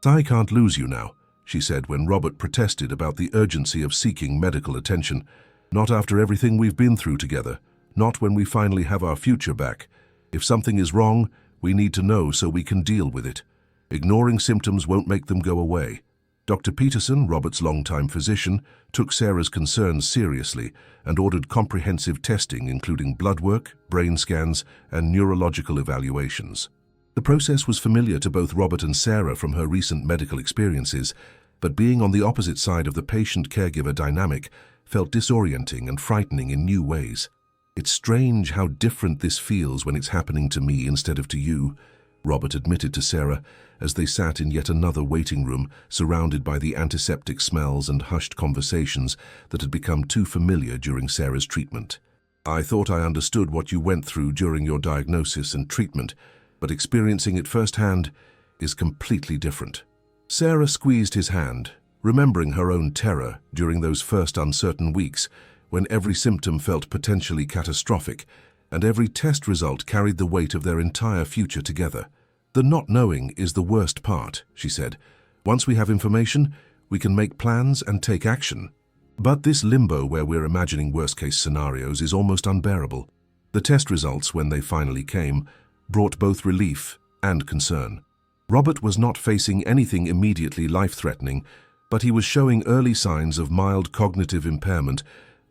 "I can't lose you now," she said when Robert protested about the urgency of seeking medical attention. "Not after everything we've been through together, not when we finally have our future back. If something is wrong, we need to know so we can deal with it. Ignoring symptoms won't make them go away." Dr. Peterson, Robert's longtime physician, took Sarah's concerns seriously and ordered comprehensive testing including blood work, brain scans, and neurological evaluations. The process was familiar to both Robert and Sarah from her recent medical experiences, but being on the opposite side of the patient-caregiver dynamic felt disorienting and frightening in new ways. "It's strange how different this feels when it's happening to me instead of to you," Robert admitted to Sarah as they sat in yet another waiting room surrounded by the antiseptic smells and hushed conversations that had become too familiar during Sarah's treatment. "I thought I understood what you went through during your diagnosis and treatment, but experiencing it firsthand is completely different." Sarah squeezed his hand, remembering her own terror during those first uncertain weeks when every symptom felt potentially catastrophic and every test result carried the weight of their entire future together. "The not knowing is the worst part," she said. "Once we have information, we can make plans and take action. But this limbo where we're imagining worst-case scenarios is almost unbearable." The test results, when they finally came, brought both relief and concern. Robert was not facing anything immediately life-threatening, but he was showing early signs of mild cognitive impairment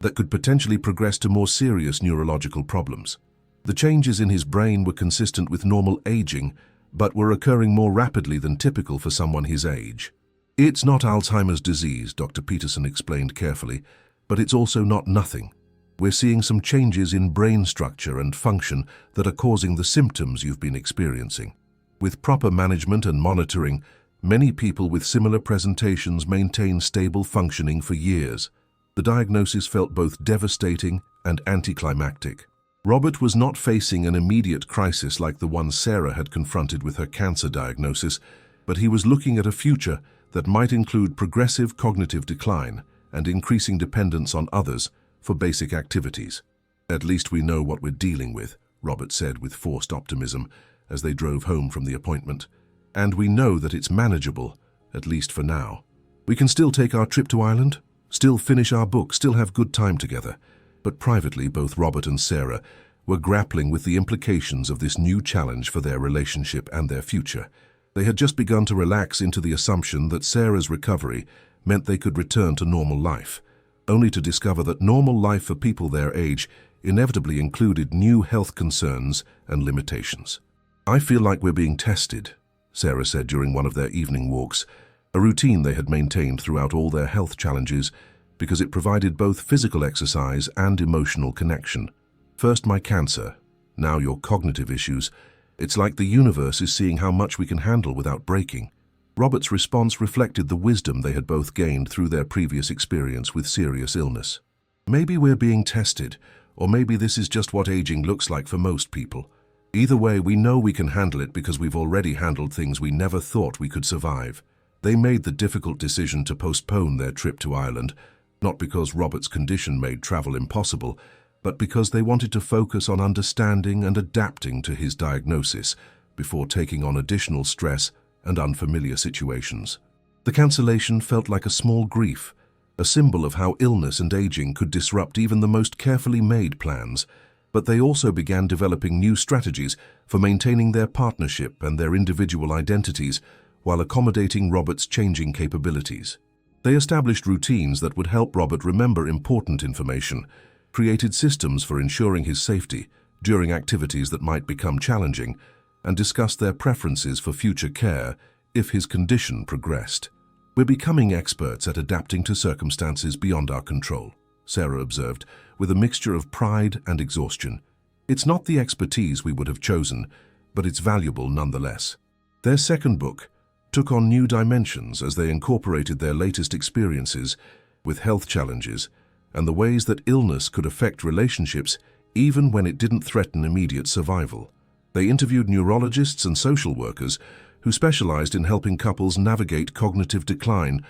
that could potentially progress to more serious neurological problems. The changes in his brain were consistent with normal aging, but were occurring more rapidly than typical for someone his age. "It's not Alzheimer's disease," Dr. Peterson explained carefully, "but it's also not nothing. We're seeing some changes in brain structure and function that are causing the symptoms you've been experiencing. With proper management and monitoring, many people with similar presentations maintain stable functioning for years." The diagnosis felt both devastating and anticlimactic. Robert was not facing an immediate crisis like the one Sarah had confronted with her cancer diagnosis, but he was looking at a future that might include progressive cognitive decline and increasing dependence on others for basic activities. "At least we know what we're dealing with," Robert said with forced optimism as they drove home from the appointment. "And we know that it's manageable, at least for now. We can still take our trip to Ireland, still finish our book, still have good time together." But privately, both Robert and Sarah were grappling with the implications of this new challenge for their relationship and their future. They had just begun to relax into the assumption that Sarah's recovery meant they could return to normal life, only to discover that normal life for people their age inevitably included new health concerns and limitations. "I feel like we're being tested," Sarah said during one of their evening walks, a routine they had maintained throughout all their health challenges because it provided both physical exercise and emotional connection. "First my cancer, now your cognitive issues. It's like the universe is seeing how much we can handle without breaking." Robert's response reflected the wisdom they had both gained through their previous experience with serious illness. "Maybe we're being tested, or maybe this is just what aging looks like for most people. Either way, we know we can handle it because we've already handled things we never thought we could survive." They made the difficult decision to postpone their trip to Ireland, not because Robert's condition made travel impossible, but because they wanted to focus on understanding and adapting to his diagnosis before taking on additional stress and unfamiliar situations. The cancellation felt like a small grief, a symbol of how illness and aging could disrupt even the most carefully made plans, but they also began developing new strategies for maintaining their partnership and their individual identities while accommodating Robert's changing capabilities. They established routines that would help Robert remember important information, created systems for ensuring his safety during activities that might become challenging, and discussed their preferences for future care if his condition progressed. "We're becoming experts at adapting to circumstances beyond our control," Sarah observed, with a mixture of pride and exhaustion. "It's not the expertise we would have chosen, but it's valuable nonetheless." Their second book took on new dimensions as they incorporated their latest experiences with health challenges and the ways that illness could affect relationships even when it didn't threaten immediate survival. They interviewed neurologists and social workers who specialized in helping couples navigate cognitive decline,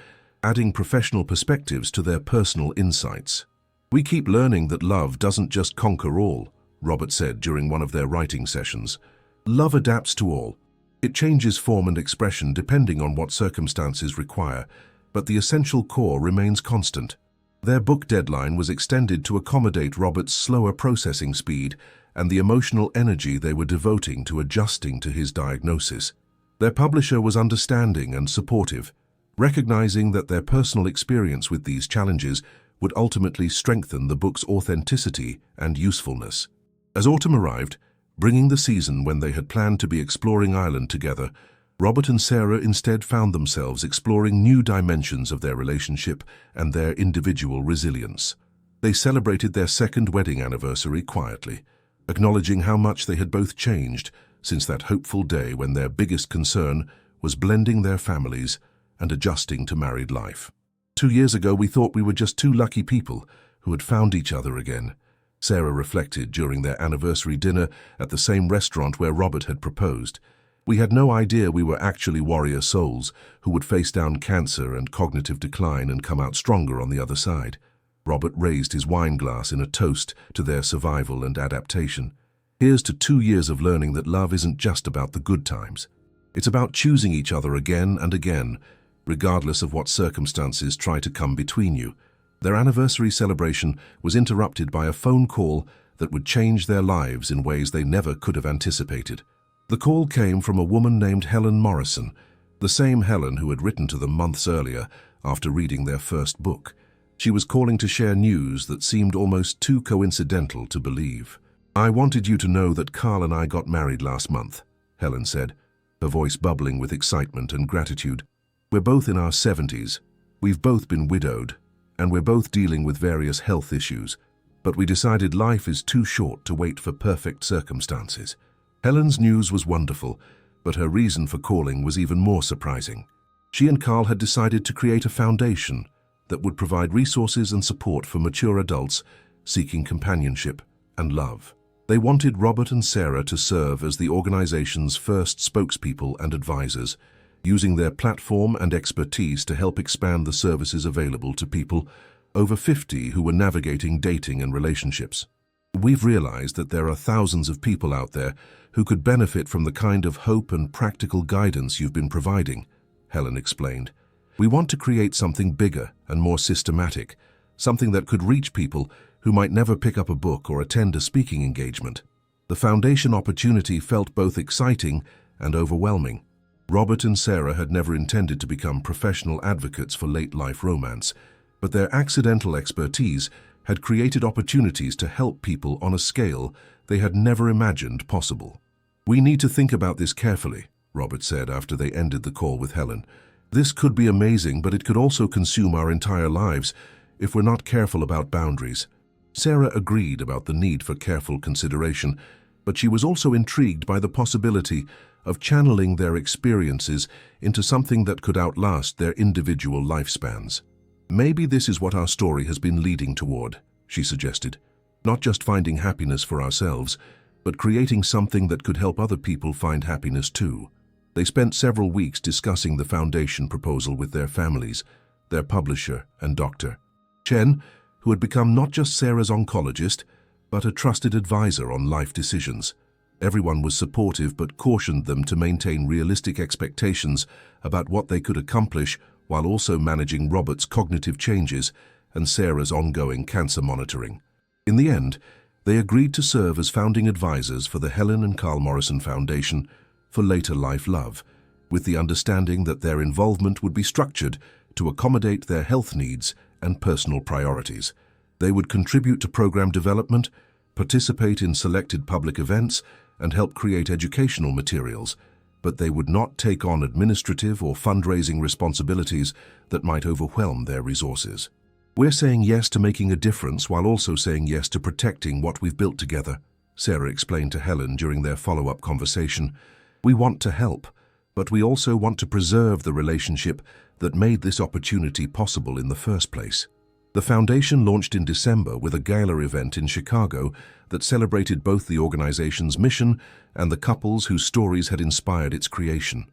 adding professional perspectives to their personal insights. "We keep learning that love doesn't just conquer all," Robert said during one of their writing sessions. "Love adapts to all. It changes form and expression depending on what circumstances require, but the essential core remains constant." Their book deadline was extended to accommodate Robert's slower processing speed and the emotional energy they were devoting to adjusting to his diagnosis. Their publisher was understanding and supportive, recognizing that their personal experience with these challenges would ultimately strengthen the book's authenticity and usefulness. As autumn arrived, bringing the season when they had planned to be exploring Ireland together, Robert and Sarah instead found themselves exploring new dimensions of their relationship and their individual resilience. They celebrated their second wedding anniversary quietly, acknowledging how much they had both changed since that hopeful day when their biggest concern was blending their families and adjusting to married life. 2 years ago, we thought we were just two lucky people who had found each other again, Sarah reflected during their anniversary dinner at the same restaurant where Robert had proposed. We had no idea we were actually warrior souls who would face down cancer and cognitive decline and come out stronger on the other side. Robert raised his wine glass in a toast to their survival and adaptation. Here's to 2 years of learning that love isn't just about the good times. It's about choosing each other again and again, regardless of what circumstances try to come between you. Their anniversary celebration was interrupted by a phone call that would change their lives in ways they never could have anticipated. The call came from a woman named Helen Morrison, the same Helen who had written to them months earlier after reading their first book. She was calling to share news that seemed almost too coincidental to believe. "I wanted you to know that Carl and I got married last month," Helen said, her voice bubbling with excitement and gratitude. "We're both in our 70s. We've both been widowed, and we're both dealing with various health issues, but we decided life is too short to wait for perfect circumstances." Helen's news was wonderful, but her reason for calling was even more surprising. She and Carl had decided to create a foundation that would provide resources and support for mature adults seeking companionship and love. They wanted Robert and Sarah to serve as the organization's first spokespeople and advisors, using their platform and expertise to help expand the services available to people over 50 who were navigating dating and relationships. "We've realized that there are thousands of people out there who could benefit from the kind of hope and practical guidance you've been providing," Helen explained. "We want to create something bigger and more systematic, something that could reach people who might never pick up a book or attend a speaking engagement." The foundation opportunity felt both exciting and overwhelming. Robert and Sarah had never intended to become professional advocates for late-life romance, but their accidental expertise had created opportunities to help people on a scale they had never imagined possible. "We need to think about this carefully," Robert said after they ended the call with Helen. "This could be amazing, but it could also consume our entire lives if we're not careful about boundaries." Sarah agreed about the need for careful consideration, but she was also intrigued by the possibility of channeling their experiences into something that could outlast their individual lifespans. "Maybe this is what our story has been leading toward," she suggested. "Not just finding happiness for ourselves, but creating something that could help other people find happiness too." They spent several weeks discussing the foundation proposal with their families, their publisher and doctor. Chen, who had become not just Sarah's oncologist, but a trusted advisor on life decisions. Everyone was supportive but cautioned them to maintain realistic expectations about what they could accomplish while also managing Robert's cognitive changes and Sarah's ongoing cancer monitoring. In the end, they agreed to serve as founding advisors for the Helen and Carl Morrison Foundation for Later Life Love, with the understanding that their involvement would be structured to accommodate their health needs and personal priorities. They would contribute to program development, participate in selected public events, and help create educational materials, but they would not take on administrative or fundraising responsibilities that might overwhelm their resources. "We're saying yes to making a difference while also saying yes to protecting what we've built together," Sarah explained to Helen during their follow-up conversation. "We want to help, but we also want to preserve the relationship that made this opportunity possible in the first place." The foundation launched in December with a gala event in Chicago that celebrated both the organization's mission and the couples whose stories had inspired its creation.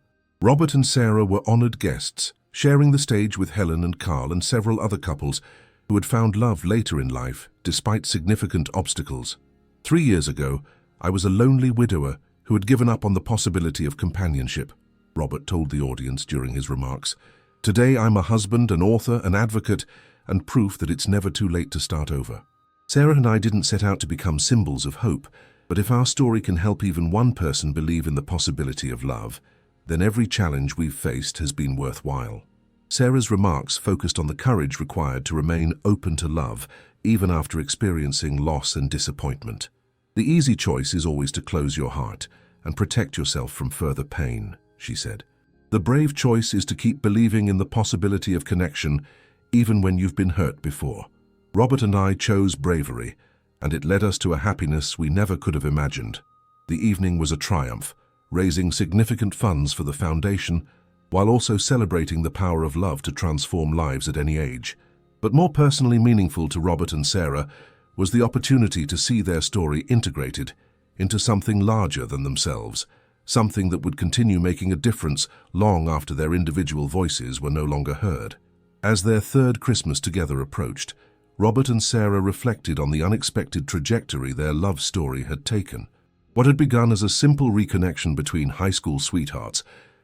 Robert and Sarah were honored guests, sharing the stage with Helen and Carl and several other couples who had found love later in life despite significant obstacles. 3 years ago, I was a lonely widower who had given up on the possibility of companionship, Robert told the audience during his remarks. Today, I'm a husband, an author, an advocate, and proof that it's never too late to start over. Sarah and I didn't set out to become symbols of hope, but if our story can help even one person believe in the possibility of love, then every challenge we've faced has been worthwhile. Sarah's remarks focused on the courage required to remain open to love, even after experiencing loss and disappointment. The easy choice is always to close your heart and protect yourself from further pain, she said. The brave choice is to keep believing in the possibility of connection, even when you've been hurt before. Robert and I chose bravery, and it led us to a happiness we never could have imagined. The evening was a triumph, raising significant funds for the foundation, while also celebrating the power of love to transform lives at any age. But more personally meaningful to Robert and Sarah was the opportunity to see their story integrated into something larger than themselves, something that would continue making a difference long after their individual voices were no longer heard. As their third Christmas together approached, Robert and Sarah reflected on the unexpected trajectory their love story had taken. What had begun as a simple reconnection between high school sweethearts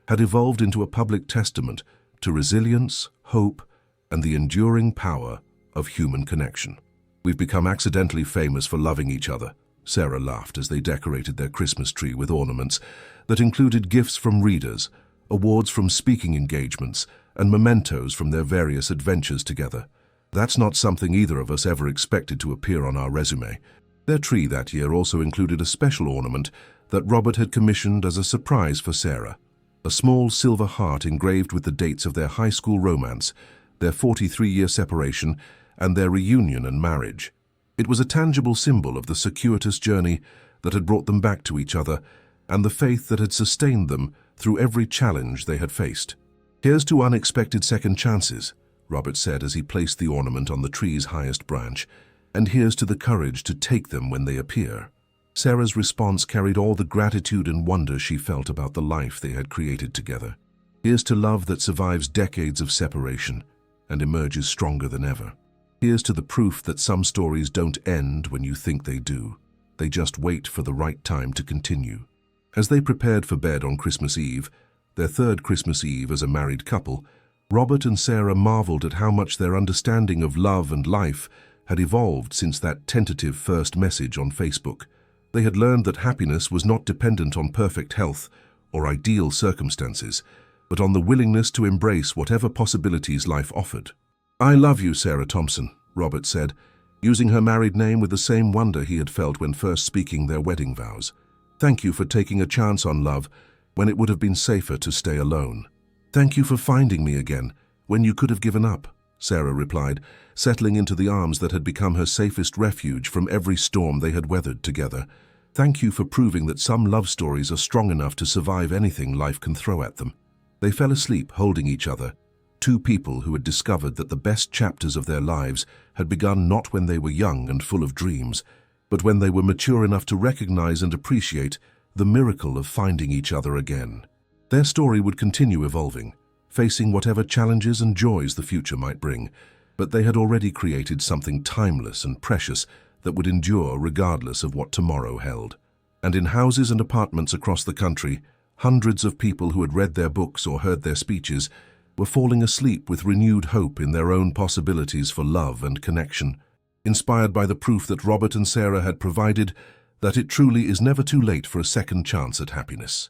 had evolved into a public testament to resilience, hope, and the enduring power of human connection. "We've become accidentally famous for loving each other," Sarah laughed as they decorated their Christmas tree with ornaments that included gifts from readers, awards from speaking engagements, and mementos from their various adventures together. "That's not something either of us ever expected to appear on our resume." Their tree that year also included a special ornament that Robert had commissioned as a surprise for Sarah. A small silver heart engraved with the dates of their high school romance, their 43-year separation, and their reunion and marriage. It was a tangible symbol of the circuitous journey that had brought them back to each other and the faith that had sustained them through every challenge they had faced. "Here's to unexpected second chances," Robert said as he placed the ornament on the tree's highest branch, "and here's to the courage to take them when they appear." Sarah's response carried all the gratitude and wonder she felt about the life they had created together. "Here's to love that survives decades of separation and emerges stronger than ever. Here's to the proof that some stories don't end when you think they do. They just wait for the right time to continue." As they prepared for bed on Christmas Eve, their third Christmas Eve as a married couple, Robert and Sarah marveled at how much their understanding of love and life had evolved since that tentative first message on Facebook. They had learned that happiness was not dependent on perfect health or ideal circumstances, but on the willingness to embrace whatever possibilities life offered. "I love you, Sarah Thompson," Robert said, using her married name with the same wonder he had felt when first speaking their wedding vows. "Thank you for taking a chance on love when it would have been safer to stay alone." "Thank you for finding me again when you could have given up," Sarah replied, settling into the arms that had become her safest refuge from every storm they had weathered together. "Thank you for proving that some love stories are strong enough to survive anything life can throw at them." They fell asleep holding each other, two people who had discovered that the best chapters of their lives had begun not when they were young and full of dreams, but when they were mature enough to recognize and appreciate the miracle of finding each other again. Their story would continue evolving, facing whatever challenges and joys the future might bring, but they had already created something timeless and precious that would endure regardless of what tomorrow held. And in houses and apartments across the country, hundreds of people who had read their books or heard their speeches were falling asleep with renewed hope in their own possibilities for love and connection, inspired by the proof that Robert and Sarah had provided that it truly is never too late for a second chance at happiness.